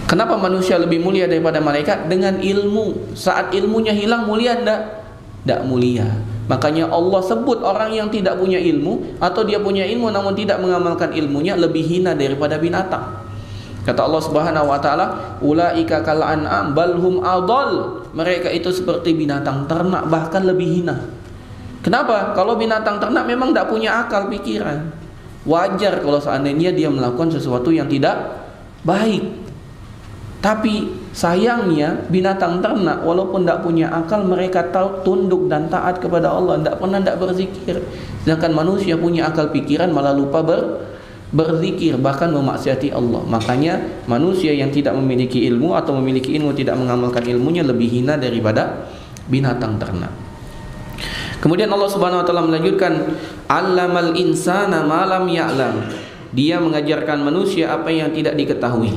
S1: Kenapa manusia lebih mulia daripada malaikat? Dengan ilmu. Saat ilmunya hilang, mulia enggak? Tidak mulia. Makanya Allah sebut orang yang tidak punya ilmu, atau dia punya ilmu namun tidak mengamalkan ilmunya, lebih hina daripada binatang. Kata Allah Subhanahu wa taala, ulaika kal an'am bal hum adall. Mereka itu seperti binatang ternak, bahkan lebih hina. Kenapa? Kalau binatang ternak memang tidak punya akal pikiran. Wajar kalau seandainya dia melakukan sesuatu yang tidak baik. Tapi sayangnya binatang ternak walaupun tidak punya akal, mereka tahu tunduk dan taat kepada Allah, tidak berzikir. Sedangkan manusia punya akal pikiran malah lupa berzikir, bahkan memaksiati Allah. Makanya manusia yang tidak memiliki ilmu atau memiliki ilmu tidak mengamalkan ilmunya lebih hina daripada binatang ternak. Kemudian Allah Subhanahu wa taala melanjutkan, allamal insana ma lam ya'lam. Dia mengajarkan manusia apa yang tidak diketahui.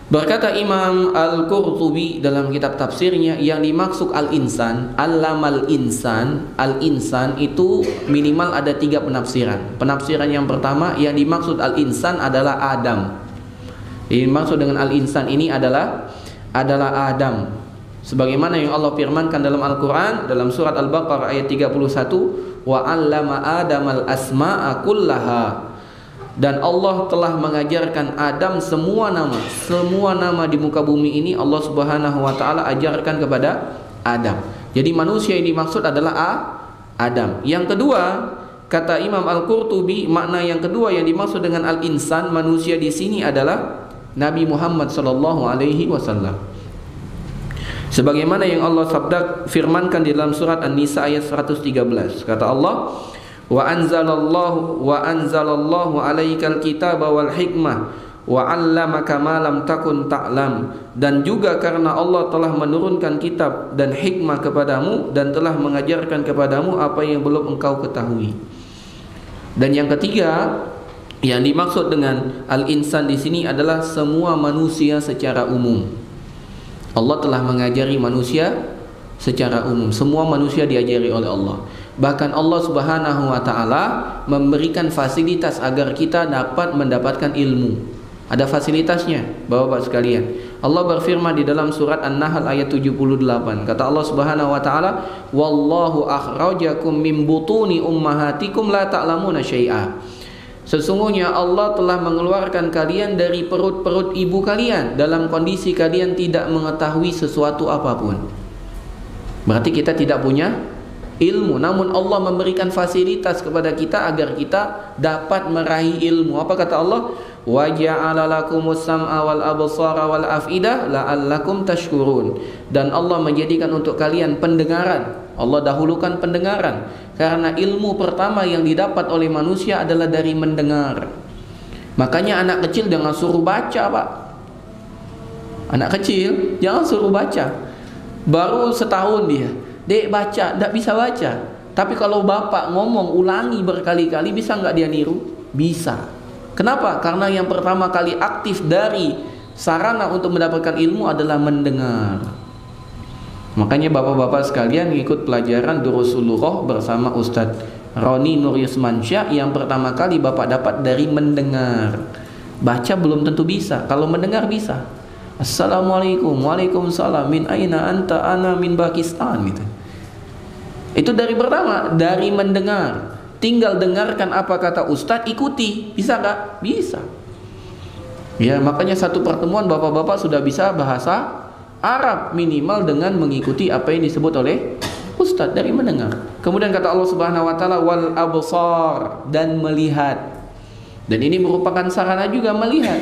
S1: Berkata Imam Al-Qurtubi dalam kitab tafsirnya, yang dimaksud al-insan, allamal insan, al-insan itu minimal ada 3 penafsiran. Penafsiran yang pertama, yang dimaksud al-insan adalah Adam. Yang dimaksud dengan al-insan ini adalah Adam. Sebagaimana yang Allah firmankan dalam Al-Quran, dalam surat Al-Baqarah ayat 31, wa 'allama Adamal asma'a kullaha. Dan Allah telah mengajarkan Adam semua nama di muka bumi ini Allah Subhanahu wa taala ajarkan kepada Adam. Jadi manusia yang dimaksud adalah Adam. Yang kedua, kata Imam Al-Qurtubi, makna yang kedua yang dimaksud dengan al-insan, manusia di sini adalah Nabi Muhammad sallallahu alaihi wasallam. Sebagaimana yang Allah firmankan di dalam surat An-Nisa ayat 113. Kata Allah, wa anzalallahu 'alaikal kitaba wal hikmah wa 'allamaka ma lam takun ta'lam. Dan juga karena Allah telah menurunkan kitab dan hikmah kepadamu dan telah mengajarkan kepadamu apa yang belum engkau ketahui. Dan yang ketiga, yang dimaksud dengan al-insan di sini adalah semua manusia secara umum. Allah telah mengajari manusia secara umum. Semua manusia diajari oleh Allah. Bahkan Allah Subhanahu wa taala memberikan fasilitas agar kita dapat mendapatkan ilmu. Ada fasilitasnya, Bapak-bapak sekalian. Allah berfirman di dalam surat An-Nahl ayat 78. Kata Allah Subhanahu wa taala, "Wallahu akhrajakum min butuni ummahatikum la ta'lamuna syai'a." Sesungguhnya Allah telah mengeluarkan kalian dari perut-perut ibu kalian dalam kondisi kalian tidak mengetahui sesuatu apapun. Berarti kita tidak punya ilmu, namun Allah memberikan fasilitas kepada kita agar kita dapat meraih ilmu. Apa kata Allah? Wa ja'ala lakumus sam'a wal absara wal afidah la'allakum tashkurun. Dan Allah menjadikan untuk kalian pendengaran. Allah dahulukan pendengaran karena ilmu pertama yang didapat oleh manusia adalah dari mendengar. Makanya anak kecil jangan suruh baca, Pak. Anak kecil jangan suruh baca. Baru setahun dia, "Dek baca," tidak bisa baca. Tapi kalau bapak ngomong ulangi berkali-kali, bisa nggak dia niru? Bisa. Kenapa? Karena yang pertama kali aktif dari sarana untuk mendapatkan ilmu adalah mendengar. Makanya bapak-bapak sekalian ikut pelajaran Durusulullah bersama Ustadz Roni Nur Yusmansyah. Yang pertama kali bapak dapat dari mendengar. Baca belum tentu bisa, kalau mendengar bisa. Assalamualaikum, waalaikumsalam, min aina anta, ana min Pakistan gitu. Itu dari pertama, dari mendengar. Tinggal dengarkan apa kata Ustadz, ikuti. Bisa nggak? Bisa. Ya, makanya satu pertemuan bapak-bapak sudah bisa bahasa Arab minimal dengan mengikuti apa yang disebut oleh Ustadz dari mendengar. Kemudian kata Allah Subhanahu wa taala wal absar, dan melihat. Dan ini merupakan sarana juga melihat.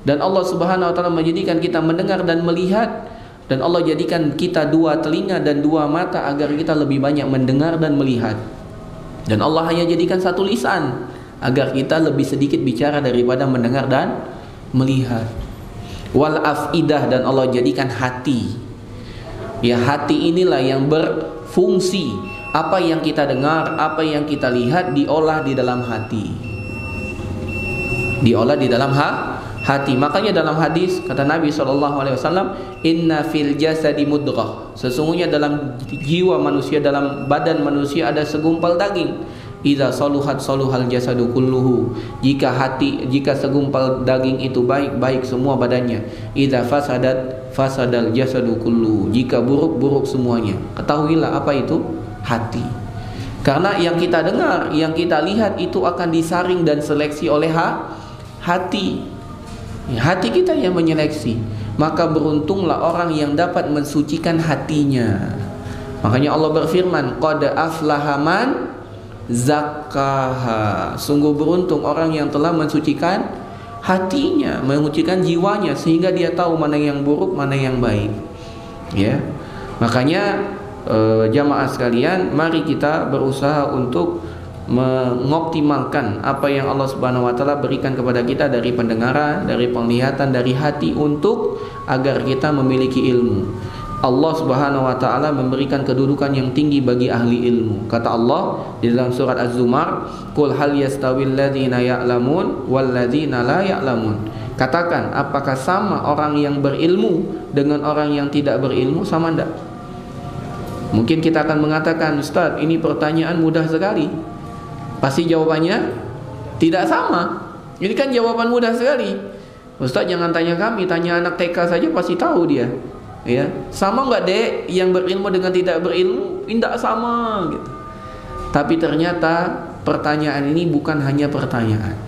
S1: Dan Allah Subhanahu wa taala menjadikan kita mendengar dan melihat, dan Allah jadikan kita dua telinga dan dua mata agar kita lebih banyak mendengar dan melihat. Dan Allah hanya jadikan satu lisan agar kita lebih sedikit bicara daripada mendengar dan melihat. Wal afidah, dan Allah jadikan hati. Ya, hati inilah yang berfungsi. Apa yang kita dengar, apa yang kita lihat diolah di dalam hati. Diolah di dalam hati. Makanya dalam hadis kata Nabi SAW, inna fil jasadi mudghah. Sesungguhnya dalam jiwa manusia, dalam badan manusia ada segumpal daging. Idza saluhat saluhal jasadu kulluhu. Jika segumpal daging itu baik, baik semua badannya. Idza fasadat fasadal jasadu kulluhu. Jika buruk, buruk semuanya. Ketahuilah apa itu? Hati. Karena yang kita dengar, yang kita lihat itu akan disaring dan seleksi oleh hati. Hati kita yang menyeleksi. Maka beruntunglah orang yang dapat mensucikan hatinya. Makanya Allah berfirman, qad aflaha man zakkaha. Sungguh beruntung orang yang telah mensucikan hatinya, mensucikan jiwanya, sehingga dia tahu mana yang buruk, mana yang baik. Ya. Makanya jamaah sekalian, mari kita berusaha untuk mengoptimalkan apa yang Allah Subhanahu wa taala berikan kepada kita dari pendengaran, dari penglihatan, dari hati, untuk agar kita memiliki ilmu. Allah Subhanahu wa taala memberikan kedudukan yang tinggi bagi ahli ilmu. Kata Allah di dalam surat Az-Zumar, "Qul hal yastawil ladzina ya'lamun wal ladzina la ya'lamun." Katakan, apakah sama orang yang berilmu dengan orang yang tidak berilmu? Sama enggak? Mungkin kita akan mengatakan, "Ustaz, ini pertanyaan mudah sekali." Pasti jawabannya tidak sama. Ini kan jawaban mudah sekali. Ustaz, jangan tanya kami, tanya anak TK saja pasti tahu dia. Ya, sama nggak dek yang berilmu dengan tidak berilmu? Tidak sama gitu. Tapi ternyata pertanyaan ini bukan hanya pertanyaan.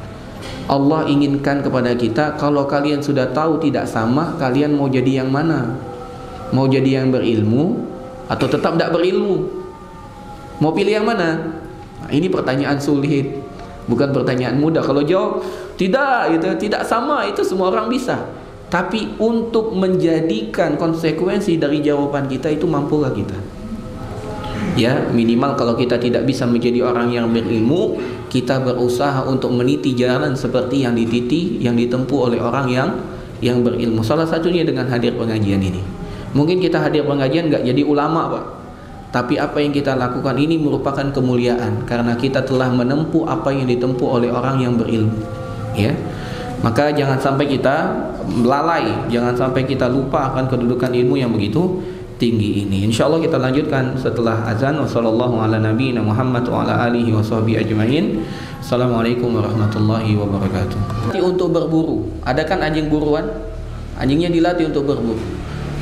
S1: Allah inginkan kepada kita, kalau kalian sudah tahu tidak sama, kalian mau jadi yang mana? Mau jadi yang berilmu atau tetap tidak berilmu? Mau pilih yang mana? Nah, ini pertanyaan sulit, bukan pertanyaan mudah. Kalau jawab tidak, itu tidak sama, itu semua orang bisa. Tapi untuk menjadikan konsekuensi dari jawaban kita itu, mampukah kita? Ya, minimal kalau kita tidak bisa menjadi orang yang berilmu, kita berusaha untuk meniti jalan seperti yang ditempuh oleh orang yang berilmu. Salah satunya dengan hadir pengajian ini. Mungkin kita hadir pengajian nggak jadi ulama, Pak, tapi apa yang kita lakukan ini merupakan kemuliaan karena kita telah menempuh apa yang ditempuh oleh orang yang berilmu. Ya, maka jangan sampai kita lalai, jangan sampai kita lupa akan kedudukan ilmu yang begitu tinggi ini. Insyaallah kita lanjutkan setelah azan. Wassallallahu ala nabiyina Muhammad wa ala alihi washabihi ajmain. Assalamualaikum warahmatullahi wabarakatuh. Untuk berburu, ada kan anjing buruan? Anjingnya dilatih untuk berburu.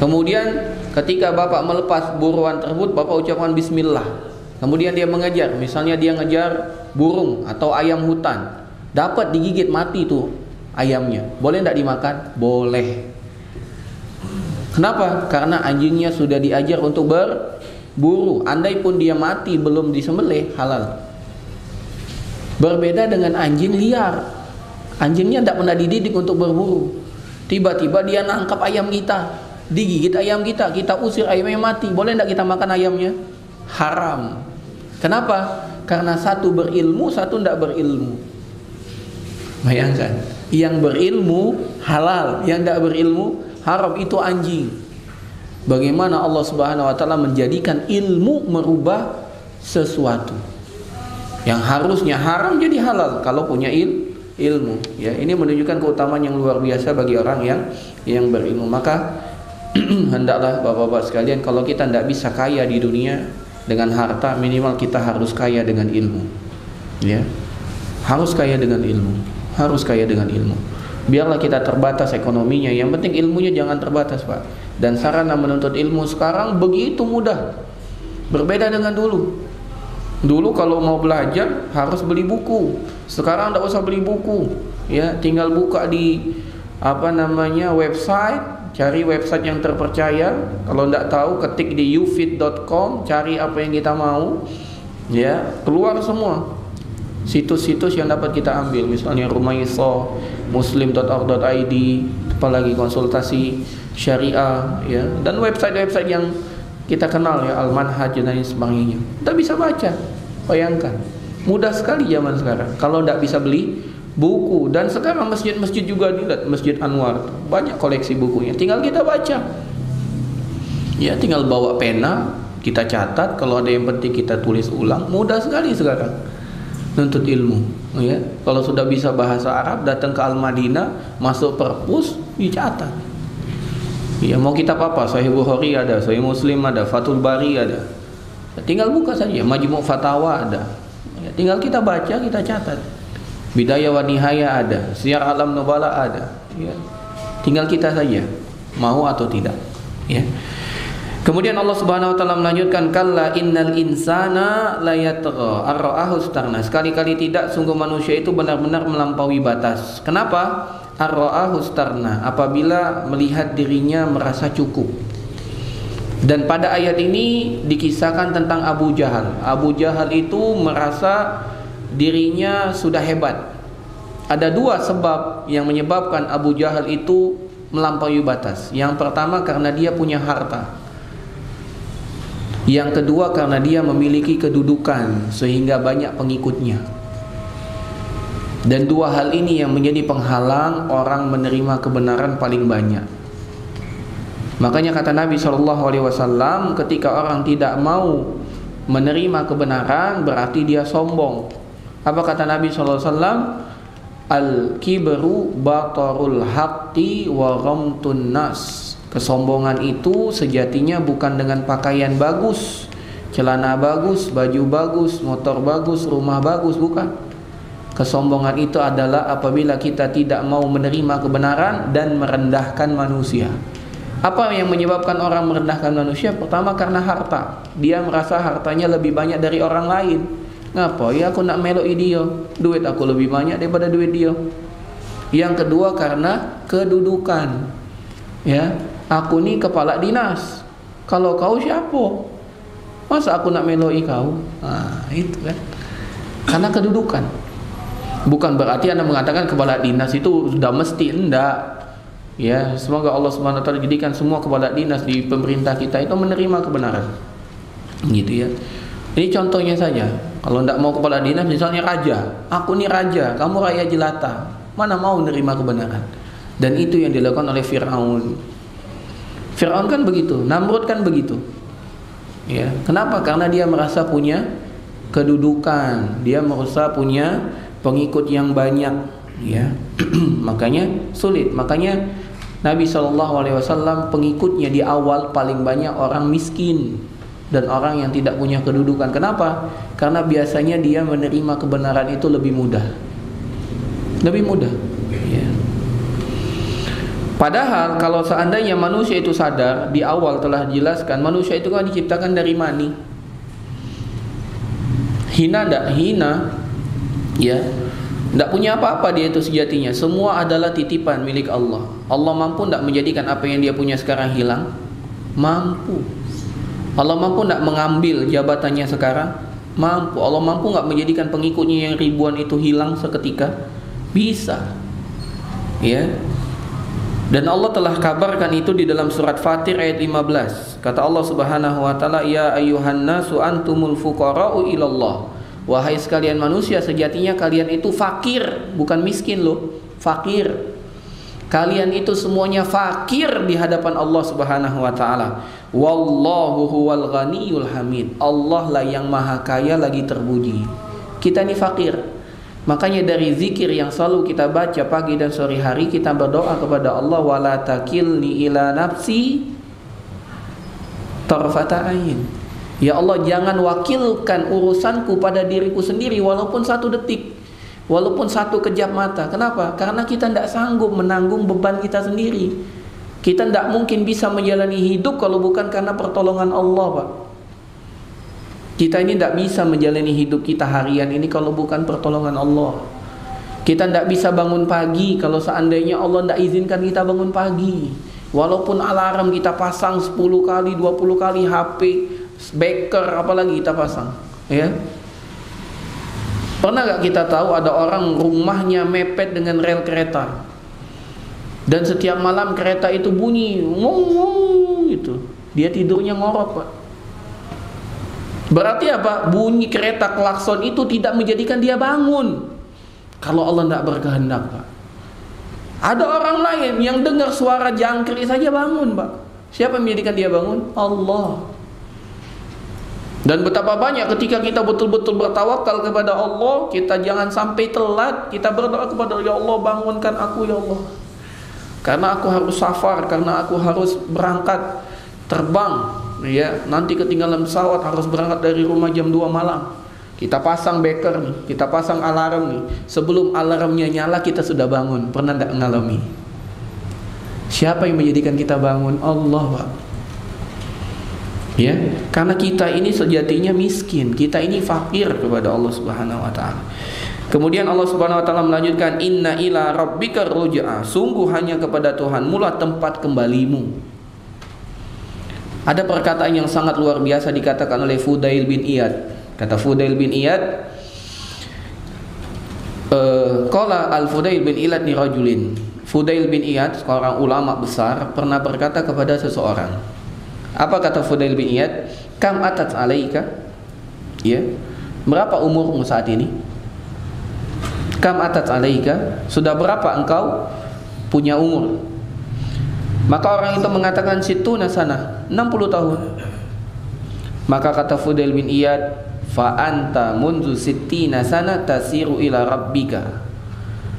S1: Kemudian ketika bapak melepas buruan tersebut, bapak ucapkan bismillah. Kemudian dia mengejar, misalnya dia ngejar burung atau ayam hutan, dapat digigit mati tuh ayamnya. Boleh tidak dimakan? Boleh. Kenapa? Karena anjingnya sudah diajar untuk berburu. Andai pun dia mati belum disembelih, halal. Berbeda dengan anjing liar. Anjingnya tidak pernah dididik untuk berburu. Tiba-tiba dia nangkap ayam kita, digigit ayam kita, kita usir ayamnya mati. Boleh tidak kita makan ayamnya? Haram. Kenapa? Karena satu berilmu, satu tidak berilmu. Bayangkan, yang berilmu halal, yang tidak berilmu haram. Itu anjing. Bagaimana Allah Subhanahu wa taala menjadikan ilmu merubah sesuatu yang harusnya haram jadi halal kalau punya ilmu. Ya, ini menunjukkan keutamaan yang luar biasa bagi orang yang berilmu. Maka hendaklah bapak-bapak sekalian, kalau kita tidak bisa kaya di dunia dengan harta, minimal kita harus kaya dengan ilmu. Ya, harus kaya dengan ilmu. Harus kaya dengan ilmu. Biarlah kita terbatas ekonominya, yang penting ilmunya jangan terbatas, Pak. Dan sarana menuntut ilmu sekarang begitu mudah. Berbeda dengan dulu. Dulu kalau mau belajar harus beli buku. Sekarang tidak usah beli buku. Ya, tinggal buka di website, cari website yang terpercaya. Kalau tidak tahu, ketik di ufit.com, cari apa yang kita mau. Ya, keluar semua situs-situs yang dapat kita ambil, misalnya Rumaisa, muslim.org.id, apalagi konsultasi syariah, ya, dan website-website yang kita kenal, ya, Al-Manhaj dan lain sebagainya. Kita bisa baca. Bayangkan, mudah sekali zaman sekarang. Kalau tidak bisa beli buku, dan sekarang masjid-masjid juga dilihat, Masjid Anwar banyak koleksi bukunya, tinggal kita baca. Ya, tinggal bawa pena, kita catat, kalau ada yang penting kita tulis ulang. Mudah sekali sekarang nuntut ilmu, ya. Kalau sudah bisa bahasa Arab, datang ke Al-Madinah, masuk perpus, dicatat. Ya, mau kitab apa? Sahih Bukhari ada, Sahih Muslim ada, Fathul Bari ada. Tinggal buka saja, Majmu' Fatawa ada. Ya, tinggal kita baca, kita catat. Bidayah wa Nihayah ada, Syiar Alam Nubala ada. Ya. Tinggal kita saja mau atau tidak. Ya. Kemudian Allah Subhanahu wa taala melanjutkan, kalla innal insana layatgha ar-ra'ahu istarna. Sekali-kali tidak, sungguh manusia itu benar-benar melampaui batas. Kenapa? Ar-ra'ahu istarna, apabila melihat dirinya merasa cukup. Dan pada ayat ini dikisahkan tentang Abu Jahal. Abu Jahal itu merasa dirinya sudah hebat. Ada dua sebab yang menyebabkan Abu Jahal itu melampaui batas. Yang pertama karena dia punya harta. Yang kedua karena dia memiliki kedudukan sehingga banyak pengikutnya. Dan dua hal ini yang menjadi penghalang orang menerima kebenaran paling banyak. Makanya kata Nabi SAW, ketika orang tidak mau menerima kebenaran berarti dia sombong. Apa kata Nabi SAW? Al-kibru batarul haqqi wa ghamtun nas. Kesombongan itu sejatinya bukan dengan pakaian bagus, celana bagus, baju bagus, motor bagus, rumah bagus, bukan. Kesombongan itu adalah apabila kita tidak mau menerima kebenaran dan merendahkan manusia. Apa yang menyebabkan orang merendahkan manusia? Pertama karena harta. Dia merasa hartanya lebih banyak dari orang lain. Ngapa ya aku nak meloi dia? Duit aku lebih banyak daripada duit dia. Yang kedua karena kedudukan. Ya, aku ni kepala dinas. Kalau kau siapa? Masa aku nak meloi kau? Nah, itu kan. Karena kedudukan. Bukan berarti Anda mengatakan kepala dinas itu sudah mesti, enggak. Ya, semoga Allah Subhanahu wa taala jadikan semua kepala dinas di pemerintah kita itu menerima kebenaran. Gitu ya. Ini contohnya saja. Kalau tidak mau kepala dinas, misalnya raja, aku nih raja, kamu rakyat jelata, mana mau menerima kebenaran? Dan itu yang dilakukan oleh Fir'aun. Fir'aun kan begitu, Namrud kan begitu. Ya, kenapa? Karena dia merasa punya kedudukan, dia merasa punya pengikut yang banyak. Ya, makanya sulit. Makanya Nabi SAW pengikutnya di awal paling banyak orang miskin dan orang yang tidak punya kedudukan. Kenapa? Karena biasanya dia menerima kebenaran itu lebih mudah. Lebih mudah. Ya. Padahal kalau seandainya manusia itu sadar, di awal telah dijelaskan, manusia itu kan diciptakan dari mani. Hina tidak? Hina. Ya. Tidak punya apa-apa dia itu sejatinya. Semua adalah titipan milik Allah. Allah mampu tidak menjadikan apa yang dia punya sekarang hilang? Mampu. Allah mampu tidak mengambil jabatannya sekarang? Mampu. Allah mampu nggak menjadikan pengikutnya yang ribuan itu hilang seketika? Bisa. Ya. Dan Allah telah kabarkan itu di dalam surat Fatir ayat 15. Kata Allah Subhanahu wa taala, "Ya ayyuhan nasu antumul fuqara'u ilallah." Wahai sekalian manusia, sejatinya kalian itu fakir, bukan miskin loh, fakir. Kalian itu semuanya fakir di hadapan Allah Subhanahu wa taala. Wallahu huwal ghaniyul hamid. Allah lah yang maha kaya lagi terpuji. Kita ini fakir. Makanya dari zikir yang selalu kita baca pagi dan sore hari, kita berdoa kepada Allah, wala takilni ila nafsi tarfata ain. Ya Allah, jangan wakilkan urusanku pada diriku sendiri walaupun 1 detik, walaupun 1 kejap mata. Kenapa? Karena kita tidak sanggup menanggung beban kita sendiri. Kita tidak mungkin bisa menjalani hidup kalau bukan karena pertolongan Allah, Pak. Kita ini tidak bisa menjalani hidup kita harian ini kalau bukan pertolongan Allah. Kita tidak bisa bangun pagi kalau seandainya Allah tidak izinkan kita bangun pagi. Walaupun alarm kita pasang 10 kali, 20 kali, HP beker apalagi kita pasang, ya. Pernah gak kita tahu ada orang rumahnya mepet dengan rel kereta, dan setiap malam kereta itu bunyi, gitu. Dia tidurnya ngorok, Pak. Berarti apa? Bunyi kereta klakson itu tidak menjadikan dia bangun. Kalau Allah tidak berkehendak, Pak. Ada orang lain yang dengar suara jangkrik saja bangun, Pak. Siapa yang menjadikan dia bangun? Allah. Dan betapa banyak ketika kita betul-betul bertawakal kepada Allah, kita jangan sampai telat. Kita berdoa kepada Allah, ya Allah, bangunkan aku ya Allah, karena aku harus safar, karena aku harus berangkat terbang, ya. Nanti ketinggalan pesawat, harus berangkat dari rumah jam 2 malam. Kita pasang beker nih, kita pasang alarm nih. Sebelum alarmnya nyala kita sudah bangun. Pernah tidak mengalami? Siapa yang menjadikan kita bangun? Allah, Pak. Ya, karena kita ini sejatinya miskin, kita ini fakir kepada Allah Subhanahu wa taala. Kemudian Allah Subhanahu wa taala melanjutkan, inna ila rabbika ruj'a, sungguh hanya kepada Tuhanmu lah tempat kembalimu. Ada perkataan yang sangat luar biasa dikatakan oleh Fudail bin Iyad. Kata Fudail bin Iyad, qala al-Fudail bin Iyad li rajulin. Fudail bin Iyad, seorang ulama besar, pernah berkata kepada seseorang. Apa kata Fudail bin Iyad? Kam atat alaika? Ya. Berapa umurmu saat ini? Kam atat alaika? Sudah berapa engkau punya umur? Maka orang itu mengatakan situna sana, 60 tahun. Maka kata Fudail bin Iyad, fa anta munzu sittina sana tasiru ila rabbika.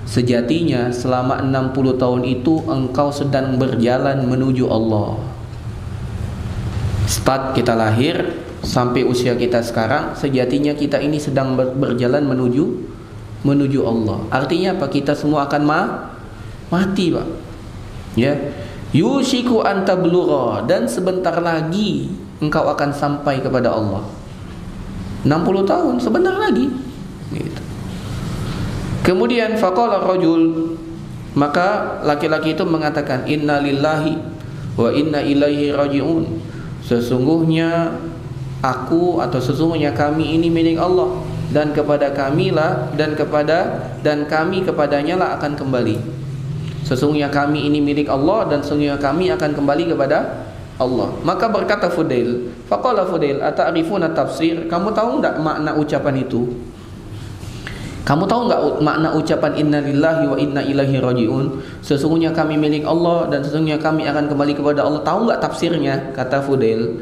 S1: Sejatinya selama 60 tahun itu engkau sedang berjalan menuju Allah. Start kita lahir sampai usia kita sekarang, sejatinya kita ini sedang berjalan menuju Allah. Artinya apa? Kita semua akan mati, Pak. Ya. Yushiku anta blugha, dan sebentar lagi engkau akan sampai kepada Allah. 60 tahun sebentar lagi. Gitu. Kemudian faqala rajul, maka laki-laki itu mengatakan, inna lillahi wa inna ilaihi raji'un. Sesungguhnya aku atau sesungguhnya kami ini milik Allah, dan kepada kamilah dan kami kepadanya lah akan kembali. Sesungguhnya kami ini milik Allah dan sesungguhnya kami akan kembali kepada Allah. Maka berkata Fudail, faqala Fudail, ata'rifuna tafsir? Kamu tahu enggak makna ucapan itu? Kamu tahu enggak makna ucapan inna lillahi wa inna ilaihi rajiun? Sesungguhnya kami milik Allah dan sesungguhnya kami akan kembali kepada Allah. Tahu enggak tafsirnya? Kata Fudail.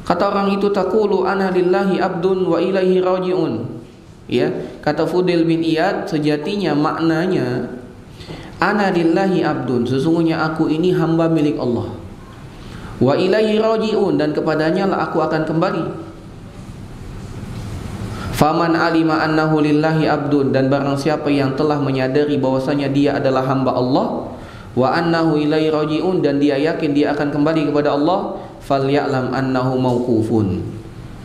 S1: Kata orang itu, taqulu ana lillahi abdun wa ilaihi rajiun. Ya, kata Fudail bin Iyad, sejatinya maknanya ana lillahi abdun, sesungguhnya aku ini hamba milik Allah. Wa ilaihi rajiun, dan kepadanya lah aku akan kembali. Faman alima annahu lillahi abdun, dan barang siapa yang telah menyadari bahwasanya dia adalah hamba Allah, wa annahu ilaihi rajiun, dan dia yakin dia akan kembali kepada Allah, falyalam annahu mauqufun,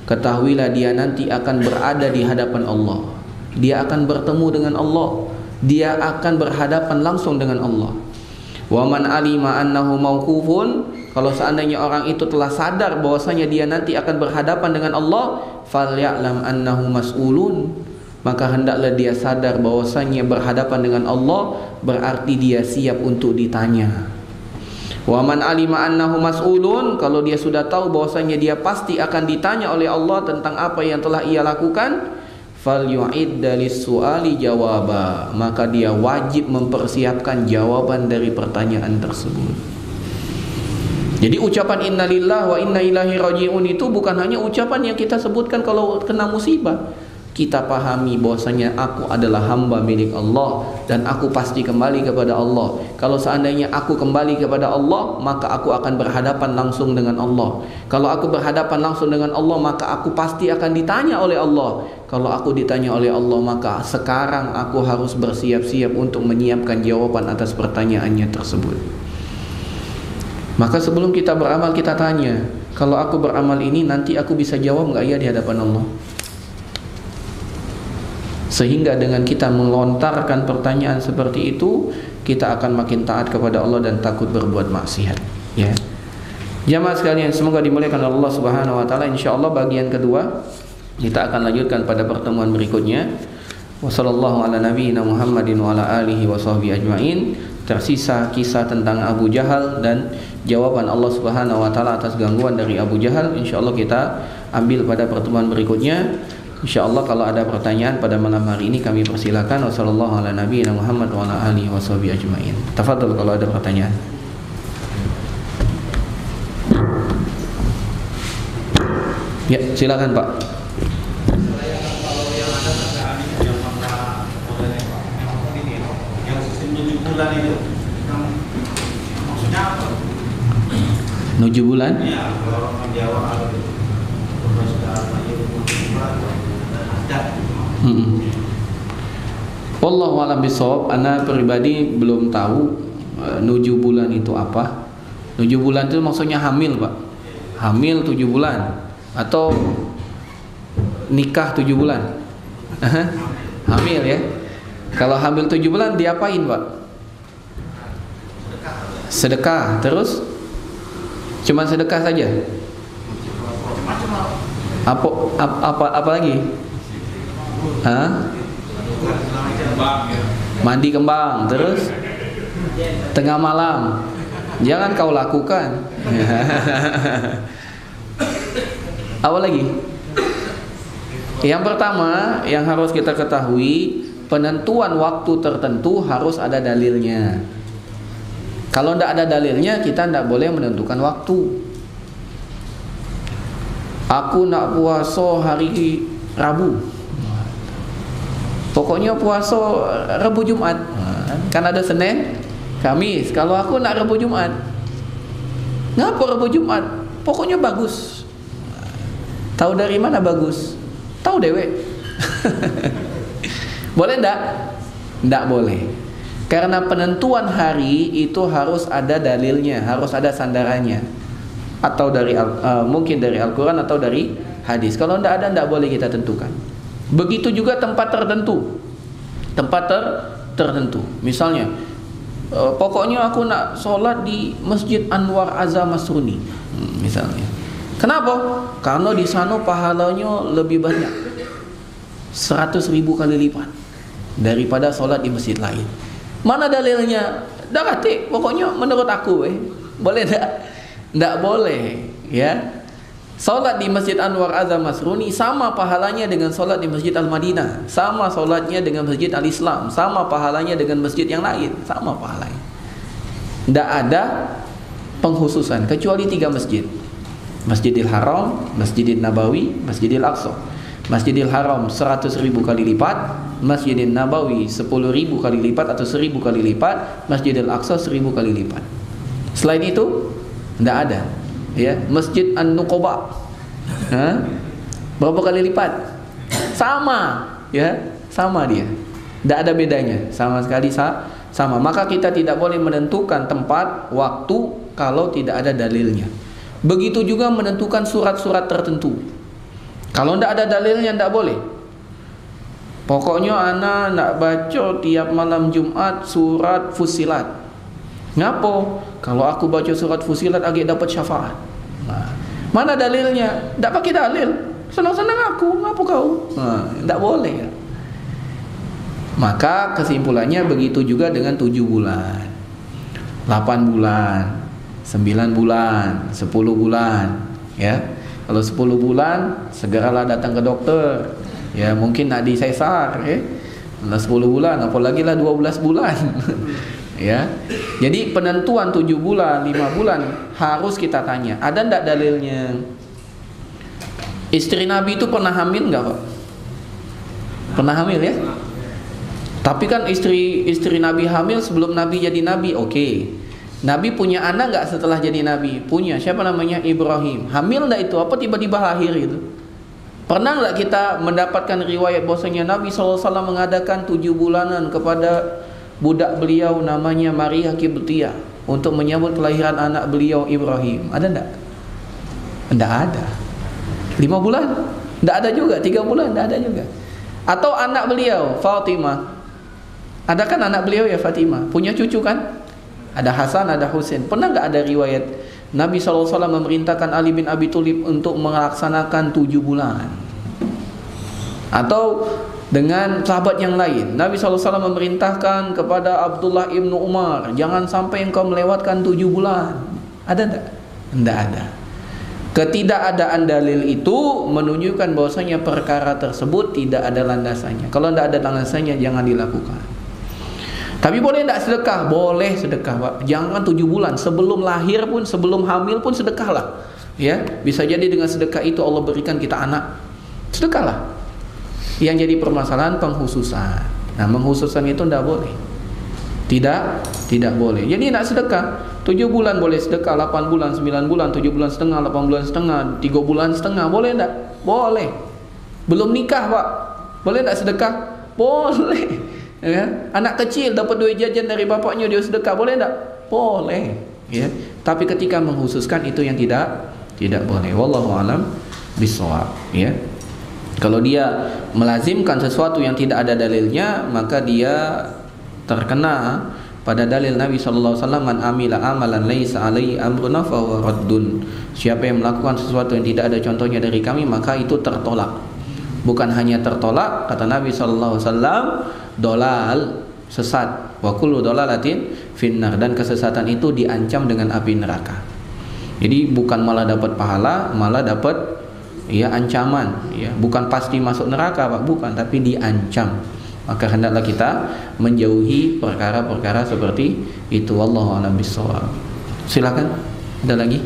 S1: ketahuilah dia nanti akan berada di hadapan Allah. Dia akan bertemu dengan Allah, dia akan berhadapan langsung dengan Allah. Wa man alima annahu mauqufun, kalau seandainya orang itu telah sadar bahwasanya dia nanti akan berhadapan dengan Allah, falyalam annahu mas'ulun, maka hendaklah dia sadar bahwasanya berhadapan dengan Allah berarti dia siap untuk ditanya. Wa man alima annahu mas'ulun, kalau dia sudah tahu bahwasanya dia pasti akan ditanya oleh Allah tentang apa yang telah ia lakukan, falyu'idda lis-su'ali jawaba, maka dia wajib mempersiapkan jawaban dari pertanyaan tersebut. Jadi ucapan innalillah wa inna ilaihi rajiun itu bukan hanya ucapan yang kita sebutkan kalau kena musibah. Kita pahami bahwasanya aku adalah hamba milik Allah dan aku pasti kembali kepada Allah. Kalau seandainya aku kembali kepada Allah, maka aku akan berhadapan langsung dengan Allah. Kalau aku berhadapan langsung dengan Allah, maka aku pasti akan ditanya oleh Allah. Kalau aku ditanya oleh Allah, maka sekarang aku harus bersiap-siap untuk menyiapkan jawaban atas pertanyaannya tersebut. Maka sebelum kita beramal, kita tanya, kalau aku beramal ini nanti aku bisa jawab enggak ya di hadapan Allah? Sehingga dengan kita melontarkan pertanyaan seperti itu, kita akan makin taat kepada Allah dan takut berbuat maksiat. Ya, jamaah sekalian, semoga dimuliakan Allah Subhanahu Wa Taala. Insyaallah bagian kedua kita akan lanjutkan pada pertemuan berikutnya. Wassallallahu ala nabiyyina Muhammadin wa ala alihi wa sahbihi ajmain. Tersisa kisah tentang Abu Jahal dan jawaban Allah Subhanahu Wa Taala atas gangguan dari Abu Jahal. Insyaallah kita ambil pada pertemuan berikutnya. InsyaAllah kalau ada pertanyaan pada malam hari ini kami persilakan. Wassallallahu ala nabiyina Muhammad wa ala alihi wa sahbihi ajmain. Tafadhal kalau ada pertanyaan. Ya, silakan Pak.
S2: Kalau yang ada kerjaan itu yang mana modelnya Pak? Yang sistem 7 bulan itu, yang maksudnya apa?
S1: 7 bulan?
S2: Ya, kalau orang Jawa ada itu. Kalau sudah lagi 7 bulan.
S1: Wallahu a'lam bishawab. Ana pribadi belum tahu 7 bulan itu apa. 7 bulan itu maksudnya hamil, Pak. Hamil 7 bulan atau nikah 7 bulan. Hamil ya. Kalau hamil 7 bulan diapain, Pak? Sedekah. Terus cuma sedekah saja? Apa lagi? Mandi kembang, terus tengah malam. Jangan kau lakukan. Apa lagi? Yang pertama yang harus kita ketahui, penentuan waktu tertentu harus ada dalilnya. Kalau tidak ada dalilnya, kita tidak boleh menentukan waktu. Aku nak puasa hari Rabu, pokoknya puasa Rabu Jumat. Kan ada Senin, Kamis. Kalau aku nak Rabu Jumat, ngapa Rabu Jumat? Pokoknya bagus. Tahu dari mana bagus? Tahu dewek. Boleh ndak? Ndak boleh. Karena penentuan hari itu harus ada dalilnya, harus ada sandarannya. Atau dari mungkin dari Al-Quran atau dari hadis. Kalau tidak ada, tidak boleh kita tentukan. Begitu juga tempat tertentu. Tempat tertentu. Misalnya, pokoknya aku nak sholat di Masjid Anwar Azam Masruni, misalnya. Kenapa? Karena di sana pahalanya lebih banyak, 100.000 kali lipat daripada sholat di masjid lain. Mana dalilnya? dah kata pokoknya menurut aku boleh tak? Tak boleh, ya. Solat di Masjid Anwar Azam Masruni sama pahalanya dengan solat di Masjid Al-Madinah, sama solatnya dengan Masjid Al-Islam, sama pahalanya dengan masjid yang lain, sama pahalanya. Tak ada pengkhususan kecuali 3 masjid: Masjidil Haram, Masjidil Nabawi, Masjidil Aqsa. Masjidil Haram 100.000 kali lipat, Masjidil Nabawi 10.000 kali lipat atau 1.000 kali lipat, Masjidil Aqsa 1.000 kali lipat. Selain itu tidak ada, ya. Masjid An-Nuqba, berapa kali lipat? Sama, ya, sama dia. Tidak ada bedanya, sama sekali sama. Maka kita tidak boleh menentukan tempat, waktu kalau tidak ada dalilnya. Begitu juga menentukan surat-surat tertentu. Kalau tidak ada dalilnya tidak boleh. Pokoknya anak nak baca tiap malam Jumat surat Fussilat. Ngapa? Kalau aku baca surat Fussilat agak dapat syafaat. Mana dalilnya? Tak pakai dalil. Senang-senang aku, ngapa kau? Tak boleh. Maka kesimpulannya begitu juga dengan 7 bulan, 8 bulan, 9 bulan, 10 bulan, ya. Kalau 10 bulan segeralah datang ke dokter, ya, mungkin nak disesar, ya. Kalau 10 bulan apalagi lah 12 bulan. Ya. Jadi penentuan 7 bulan, 5 bulan harus kita tanya, ada ndak dalilnya? Istri Nabi itu pernah hamil enggak, Pak? Pernah hamil, ya? Tapi kan istri Nabi hamil sebelum Nabi jadi Nabi, oke. Nabi punya anak enggak setelah jadi Nabi? Punya. Siapa namanya? Ibrahim. Hamil enggak itu? Apa tiba-tiba lahir gitu? Pernah enggak kita mendapatkan riwayat bahwasanya Nabi SAW mengadakan 7 bulanan kepada budak beliau namanya Maria Kibtiyah untuk menyambut kelahiran anak beliau Ibrahim? Ada enggak? Enggak ada. 5 bulan? Enggak ada juga. 3 bulan? Enggak ada juga. Atau anak beliau Fatimah. Ada kan anak beliau, ya, Fatimah? Punya cucu kan? Ada Hasan, ada Husain. Pernah enggak ada riwayat Nabi SAW memerintahkan Ali bin Abi Thalib untuk melaksanakan 7 bulan? Atau dengan sahabat yang lain, Nabi SAW memerintahkan kepada Abdullah ibnu Umar, jangan sampai engkau melewatkan 7 bulan. Ada enggak? Enggak ada. Ketidakadaan dalil itu menunjukkan bahwasanya perkara tersebut tidak ada landasannya. Kalau tidak ada landasannya, jangan dilakukan. Tapi boleh tidak sedekah? Boleh sedekah, Pak. Jangan 7 bulan, sebelum lahir pun, sebelum hamil pun sedekahlah. Ya, bisa jadi dengan sedekah itu Allah berikan kita anak. Sedekahlah. Yang jadi permasalahan pengkhususan. Nah, pengkhususan itu tidak boleh. Tidak boleh. Jadi nak sedekah 7 bulan boleh sedekah, 8 bulan, 9 bulan, 7 bulan setengah, 8 bulan setengah, 3 bulan setengah, boleh tidak? Boleh. Belum nikah, Pak, boleh tidak sedekah? Boleh. Ya. Anak kecil dapat duit jajan dari bapaknya, dia sedekah, boleh tidak? Boleh. Ya. Tapi ketika mengkhususkan itu yang tidak boleh. Wallahu alam bishawab. Ya. Kalau dia melazimkan sesuatu yang tidak ada dalilnya, maka dia terkena pada dalil Nabi SAW, man amila amalan laisa alaihi amruna fahuwa raddun. Siapa yang melakukan sesuatu yang tidak ada contohnya dari kami, maka itu tertolak. Bukan hanya tertolak, kata Nabi SAW, dolal, sesat, wa kullu dolalatin finnar, dan kesesatan itu diancam dengan api neraka. Jadi bukan malah dapat pahala, malah dapat, ya, ancaman, ya. Bukan pasti masuk neraka, Pak, bukan, tapi diancam. Maka hendaklah kita menjauhi perkara-perkara seperti itu. Wallahu a'lam bishawab. Silakan, ada lagi?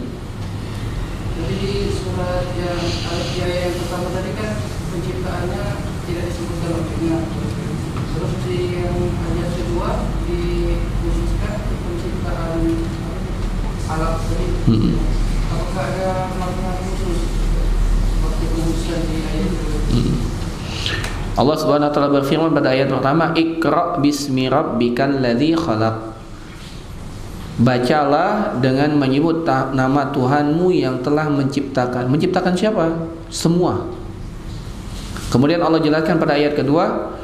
S3: Jadi di surat yang pertama tadi kan penciptaannya tidak disebutkan waktunya. Terus di yang ayat kedua dikhususkan penciptaan alat tadi. Apakah ada makna khusus waktu khususan di ayat kedua?
S1: Allah Subhanahu wa taala berfirman pada ayat pertama, Iqra bismi rabbikal ladzi khalaq. Bacalah dengan menyebut nama Tuhanmu yang telah menciptakan. Menciptakan siapa? Semua. Kemudian Allah jelaskan pada ayat kedua,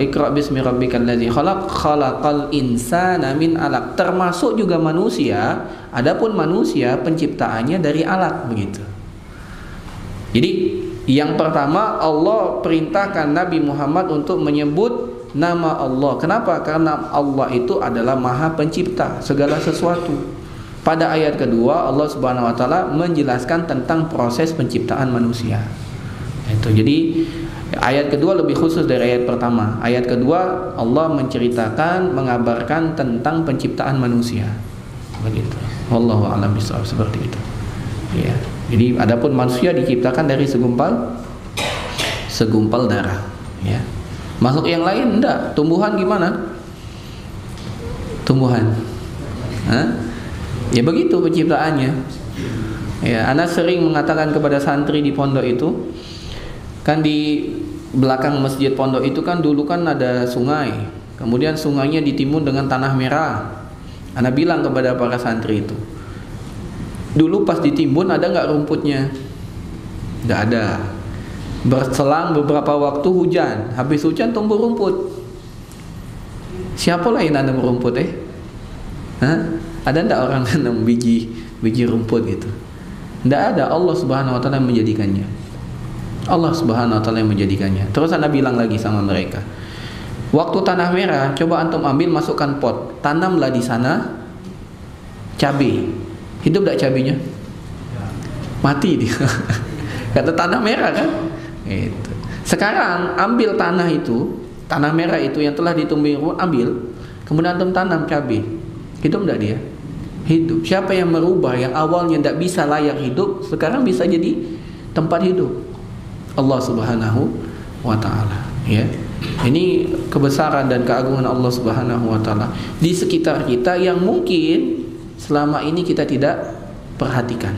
S1: Iqra bismi rabbikal ladzi khalaq, khalaqal insana min 'alaq. Termasuk juga manusia. Adapun manusia penciptaannya dari alaq, begitu. Jadi yang pertama, Allah perintahkan Nabi Muhammad untuk menyebut nama Allah. Kenapa? Karena Allah itu adalah Maha Pencipta segala sesuatu. Pada ayat kedua Allah Subhanahu wa taala menjelaskan tentang proses penciptaan manusia. Itu. Jadi ayat kedua lebih khusus dari ayat pertama. Ayat kedua Allah menceritakan, mengabarkan tentang penciptaan manusia. Begitu. Wallahu a'lam bishawab, seperti itu. Ya. Jadi adapun manusia diciptakan dari segumpal darah, ya. Makhluk yang lain enggak. Tumbuhan gimana? Tumbuhan. Hah? Ya begitu penciptaannya. Ya, Ana sering mengatakan kepada santri di pondok itu, kan di belakang masjid pondok itu kan dulu kan ada sungai. Kemudian sungainya ditimbun dengan tanah merah. Ana bilang kepada para santri itu, dulu pas ditimbun ada nggak rumputnya? Nggak ada. Berselang beberapa waktu hujan, habis hujan tumbuh rumput. Siapa lain nanam rumput Hah? Ada nggak orang nanam biji rumput gitu? Nggak ada. Allah Subhanahu wa taala yang menjadikannya. Allah Subhanahu wa taala yang menjadikannya. Terus Anda bilang lagi sama mereka, waktu tanah merah, coba antum ambil, masukkan pot, tanamlah di sana cabai. Hidup tak cabainya? Mati dia. Kata tanah merah kan? Itu. Sekarang ambil tanah merah itu yang telah ditumbuhi, ambil, kemudian antum tanam cabai. Hidup tak dia? Hidup. Siapa yang merubah yang awalnya tidak bisa layak hidup, sekarang bisa jadi tempat hidup? Allah Subhanahu wa taala, ya. Ini kebesaran dan keagungan Allah Subhanahu wa taala di sekitar kita yang mungkin selama ini kita tidak perhatikan,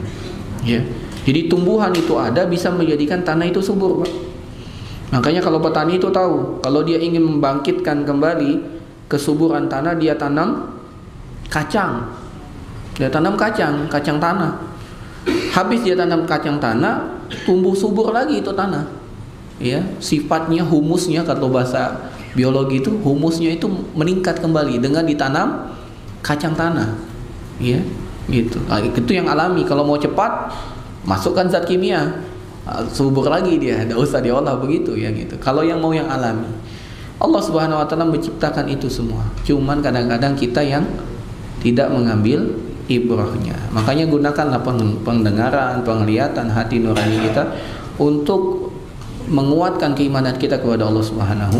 S1: ya. Jadi tumbuhan itu ada bisa menjadikan tanah itu subur, Pak. Makanya kalau petani itu tahu, kalau dia ingin membangkitkan kembali kesuburan tanah, dia tanam kacang. Dia tanam kacang tanah. Habis dia tanam kacang tanah, tumbuh subur lagi itu tanah. Ya, sifatnya humusnya, kalau bahasa biologi itu humusnya itu meningkat kembali dengan ditanam kacang tanah. Ya, gitu. Nah, itu yang alami. Kalau mau cepat, masukkan zat kimia, subur lagi dia, tidak usah diolah begitu ya gitu. Kalau yang mau yang alami, Allah Subhanahu wa taala menciptakan itu semua. Cuman kadang-kadang kita yang tidak mengambil ibrahnya. Makanya gunakanlah pendengaran, penglihatan hati nurani kita untuk menguatkan keimanan kita kepada Allah Subhanahu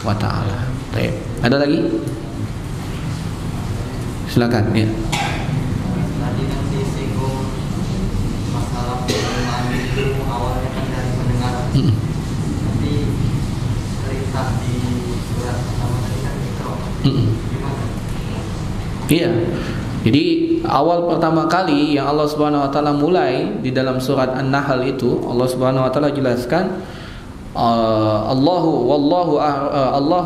S1: wa taala. Baik. Ada lagi? Silakan ya.
S4: Tadi kan disinggung masalah penerimaan itu awalnya kan dari pendengaran. Nanti cerita di surat pertama tadi kan Iqra. Gimana?
S1: Iya. Jadi awal pertama kali yang Allah Subhanahu wa taala mulai di dalam surat An-Nahl itu, Allah Subhanahu wa taala jelaskan Allahu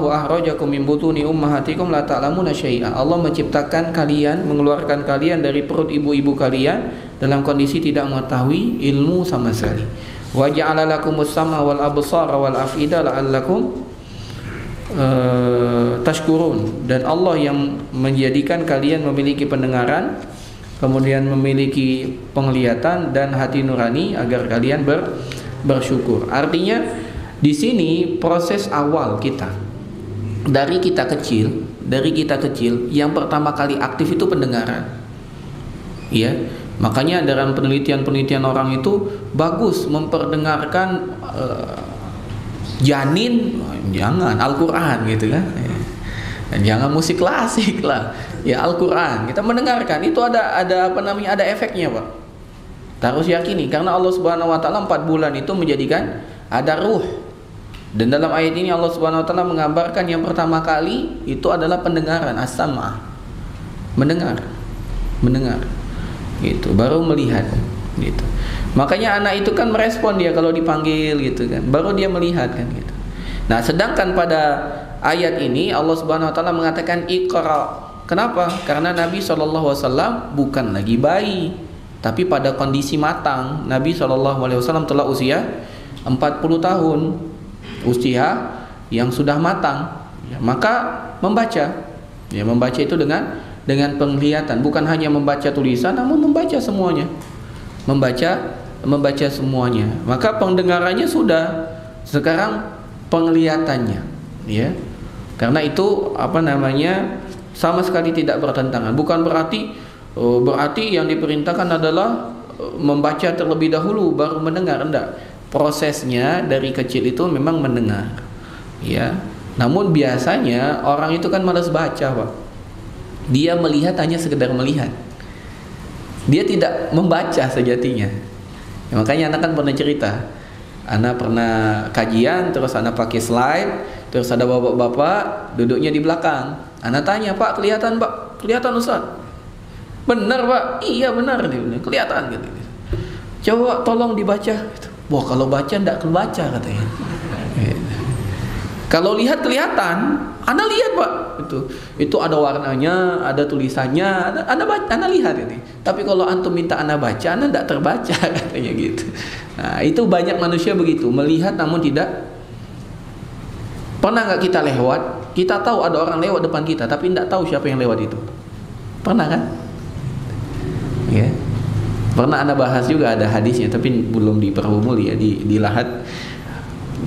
S1: ahrajakum min butuni ummahatikum la ta'lamuna syai'a. Allah menciptakan kalian, mengeluarkan kalian dari perut ibu-ibu kalian dalam kondisi tidak mengetahui ilmu sama sekali. Wa ja'ala lakumus sam'a wal absara wal af'ida la'allakum tashkurun. Dan Allah yang menjadikan kalian memiliki pendengaran, kemudian memiliki penglihatan dan hati nurani agar kalian bersyukur. Artinya di sini proses awal kita dari kita kecil yang pertama kali aktif itu pendengaran. Ya, makanya dalam penelitian orang itu bagus memperdengarkan janin, jangan Al-Quran gitu kan. Dan jangan musik klasik lah. Ya Al-Quran kita mendengarkan itu ada efeknya, Pak. Harus yakini karena Allah Subhanahu wa taala 4 bulan itu menjadikan ada ruh. Dan dalam ayat ini Allah Subhanahu wa taala mengabarkan yang pertama kali itu adalah pendengaran, as-sam'ah. Mendengar. Gitu, baru melihat gitu. Makanya anak itu kan merespon dia kalau dipanggil gitu kan. Baru dia melihat kan gitu. Nah, sedangkan pada ayat ini Allah Subhanahu wa taala mengatakan Iqra. Kenapa? Karena Nabi SAW bukan lagi bayi, tapi pada kondisi matang. Nabi SAW telah usia 40 tahun, usia yang sudah matang, ya, maka membaca, ya, membaca itu dengan penglihatan, bukan hanya membaca tulisan, namun membaca semuanya, membaca semuanya. Maka pendengarannya sudah, sekarang penglihatannya, ya, Karena itu sama sekali tidak bertentangan. Bukan berarti yang diperintahkan adalah membaca terlebih dahulu baru mendengar. Enggak. Prosesnya dari kecil itu memang mendengar. Ya. Namun biasanya orang itu kan malas baca, Pak. Dia melihat hanya sekedar melihat. Dia tidak membaca sejatinya. Ya, makanya anak kan pernah cerita. Anak pernah kajian, terus anak pakai slide, terus ada bapak-bapak duduknya di belakang. Anak tanya, Pak, kelihatan Pak? Kelihatan Ustaz? Benar Pak? Iya benar, kelihatan gitu. Coba tolong dibaca. Wah, kalau baca enggak kebaca katanya. Kalau lihat kelihatan, Anda lihat Pak, itu ada warnanya, ada tulisannya, Anda lihat ini. Tapi kalau antum minta Anda baca, Anda tidak terbaca katanya gitu. Nah, itu banyak manusia begitu, melihat namun tidak. Pernah nggak kita lewat? Kita tahu ada orang lewat depan kita, tapi tidak tahu siapa yang lewat itu. Pernah kan? Ya. Pernah Anda bahas juga ada hadisnya, tapi belum diperumul ya di Lahat.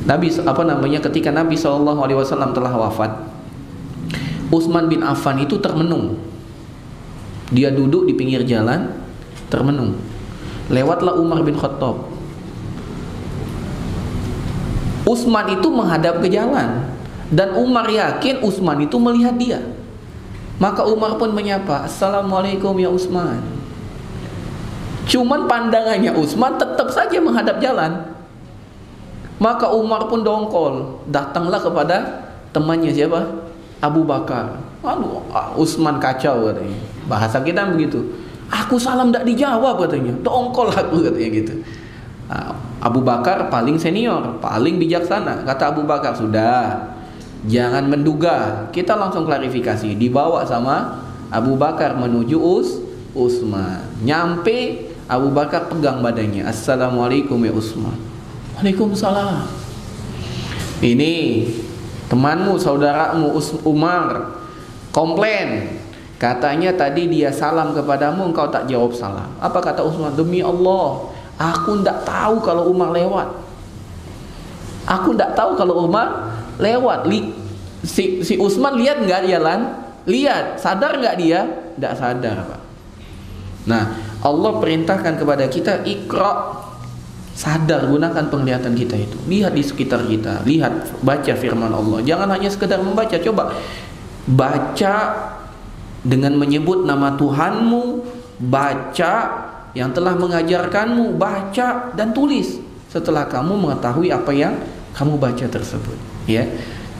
S1: Nabi ketika Nabi SAW telah wafat, Utsman bin Affan itu termenung. Dia duduk di pinggir jalan termenung. Lewatlah Umar bin Khattab. Utsman itu menghadap ke jalan dan Umar yakin Utsman itu melihat dia. Maka Umar pun menyapa, "Assalamualaikum ya Utsman." Cuman pandangannya Utsman tetap saja menghadap jalan. Maka Umar pun dongkol, datanglah kepada temannya siapa? Abu Bakar. Aduh, Utsman kacau katanya. Bahasa kita begitu. Aku salam tidak dijawab katanya. Dongkol aku katanya gitu. Abu Bakar paling senior, paling bijaksana. Kata Abu Bakar, sudah, jangan menduga. Kita langsung klarifikasi. Dibawa sama Abu Bakar menuju Utsman. Nyampe Abu Bakar pegang badannya. "Assalamualaikum ya Utsman." "Waalaikumsalam." "Ini temanmu, saudaramu Umar komplain. Katanya tadi dia salam kepadamu, engkau tak jawab salam." Apa kata Utsman? "Demi Allah, aku tidak tahu kalau Umar lewat. Aku tidak tahu kalau Umar lewat." Si Utsman lihat nggak jalan? Lihat. Sadar nggak dia? Tidak sadar, Pak. Nah, Allah perintahkan kepada kita, Iqra. Sadar, gunakan penglihatan kita itu. Lihat di sekitar kita, lihat, baca firman Allah. Jangan hanya sekedar membaca. Coba baca dengan menyebut nama Tuhanmu, baca yang telah mengajarkanmu, baca dan tulis setelah kamu mengetahui apa yang kamu baca tersebut. Ya.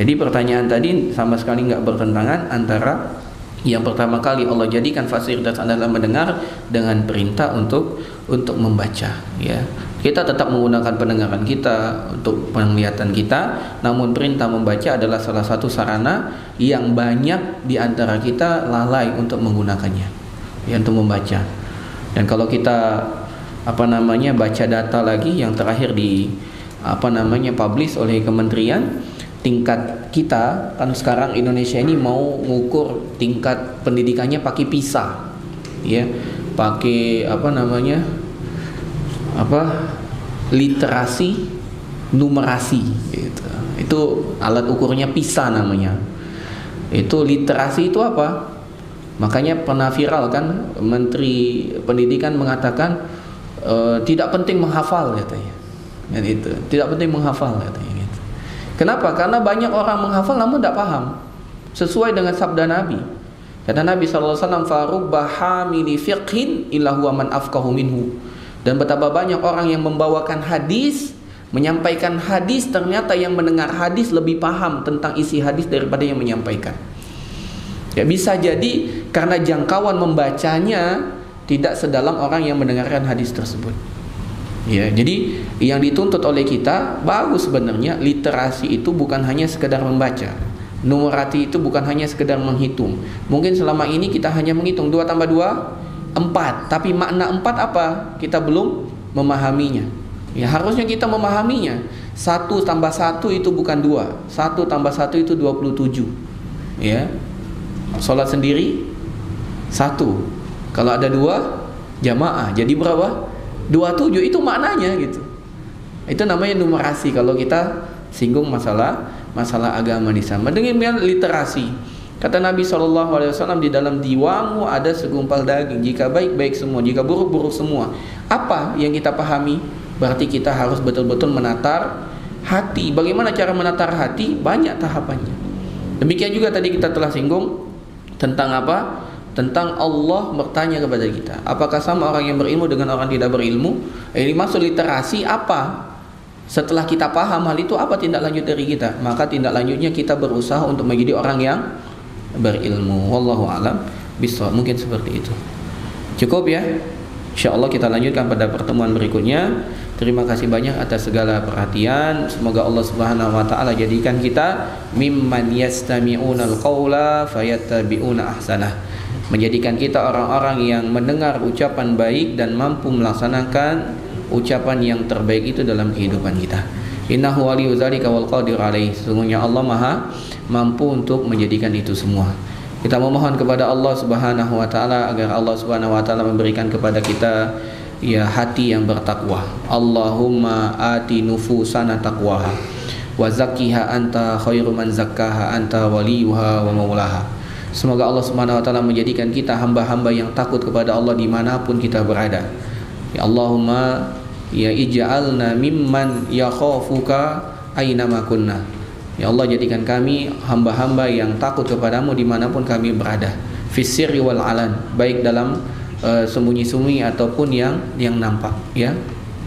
S1: Jadi pertanyaan tadi sama sekali nggak bertentangan antara yang pertama kali Allah jadikan fasilitas adalah mendengar dengan perintah untuk membaca. Ya. Kita tetap menggunakan pendengaran kita untuk penglihatan kita, namun perintah membaca adalah salah satu sarana yang banyak di antara kita lalai untuk menggunakannya, ya, untuk membaca. Dan kalau kita baca data lagi yang terakhir di publish oleh kementerian, tingkat kita kan sekarang Indonesia ini mau mengukur tingkat pendidikannya pakai PISA, ya, pakai literasi numerasi gitu. Itu alat ukurnya PISA namanya. Itu literasi itu apa? Makanya pernah viral kan, Menteri Pendidikan mengatakan tidak penting menghafal katanya. Dan itu tidak penting menghafal katanya gitu. Kenapa? Karena banyak orang menghafal namun tidak paham. Sesuai dengan sabda Nabi. Kata Nabi SAW, "Farubba hamili fiqhin illa huwa man afqahu minhu." Dan betapa banyak orang yang membawakan hadis, menyampaikan hadis, ternyata yang mendengar hadis lebih paham tentang isi hadis daripada yang menyampaikan. Ya, bisa jadi karena jangkauan membacanya tidak sedalam orang yang mendengarkan hadis tersebut. Ya, jadi yang dituntut oleh kita bagus sebenarnya, literasi itu bukan hanya sekedar membaca. Numerati itu bukan hanya sekedar menghitung. Mungkin selama ini kita hanya menghitung 2 tambah 2 4, tapi makna 4 apa? Kita belum memahaminya. Ya, harusnya kita memahaminya. 1 tambah 1 itu bukan 2. 1 tambah 1 itu 27. Ya. Salat sendiri 1. Kalau ada 2 jamaah jadi berapa? 27. Itu maknanya gitu. Itu namanya numerasi kalau kita singgung masalah agama di sana. Demikian literasi. Kata Nabi SAW, di dalam jiwamu ada segumpal daging. Jika baik, baik semua. Jika buruk, buruk semua. Apa yang kita pahami? Berarti kita harus betul-betul menatar hati. Bagaimana cara menatar hati? Banyak tahapannya. Demikian juga tadi kita telah singgung tentang apa? Tentang Allah bertanya kepada kita, apakah sama orang yang berilmu dengan orang tidak berilmu? Ini maksud literasi apa? Setelah kita paham hal itu, apa tindak lanjut dari kita? Maka tindak lanjutnya kita berusaha untuk menjadi orang yang berilmu. Wallahu a'lam bishawab. Mungkin seperti itu. Cukup ya? InsyaAllah kita lanjutkan pada pertemuan berikutnya. Terima kasih banyak atas segala perhatian. Semoga Allah Subhanahu wa taala jadikan kita mimman yastami'unal qawla fayattabi'una ahsanah. Menjadikan kita orang-orang yang mendengar ucapan baik dan mampu melaksanakan ucapan yang terbaik itu dalam kehidupan kita. Innahu waliyyu dzalika wal qadir alaih. Sesungguhnya Allah Maha mampu untuk menjadikan itu semua. Kita memohon kepada Allah Subhanahu wa taala agar Allah Subhanahu wa taala memberikan kepada kita ya hati yang bertakwa. Allahumma ati nufusana taqwaha wa zakkiha anta khairu man zakkaha anta waliyuha wa maulaha. Semoga Allah Subhanahu wa taala menjadikan kita hamba-hamba yang takut kepada Allah dimanapun kita berada. Ya Allahumma ya ij'alna mimman yakhafuka aynama kunna. Ya Allah, jadikan kami hamba-hamba yang takut kepadamu dimanapun kami berada. Fis sirri wal alan, baik dalam sembunyi-sembunyi ataupun yang nampak, ya.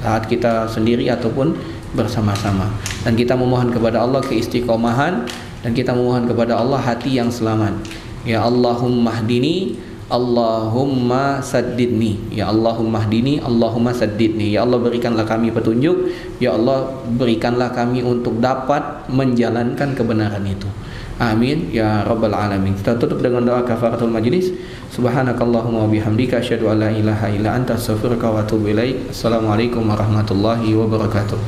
S1: Saat kita sendiri ataupun bersama-sama. Dan kita memohon kepada Allah keistiqomahan, dan kita memohon kepada Allah hati yang selamat. Ya Allahumma hdini, Allahumma saddidni. Ya Allahumma hdini, Allahumma saddidni. Ya Allah, berikanlah kami petunjuk. Ya Allah, berikanlah kami untuk dapat menjalankan kebenaran itu. Amin ya rabbal alamin. Kita tutup dengan doa kafaratul majlis. Subhanakallahumma wa bihamdika asyhadu an la ilaha illa anta astaghfiruka wa atubu ilaik. Assalamualaikum warahmatullahi wabarakatuh.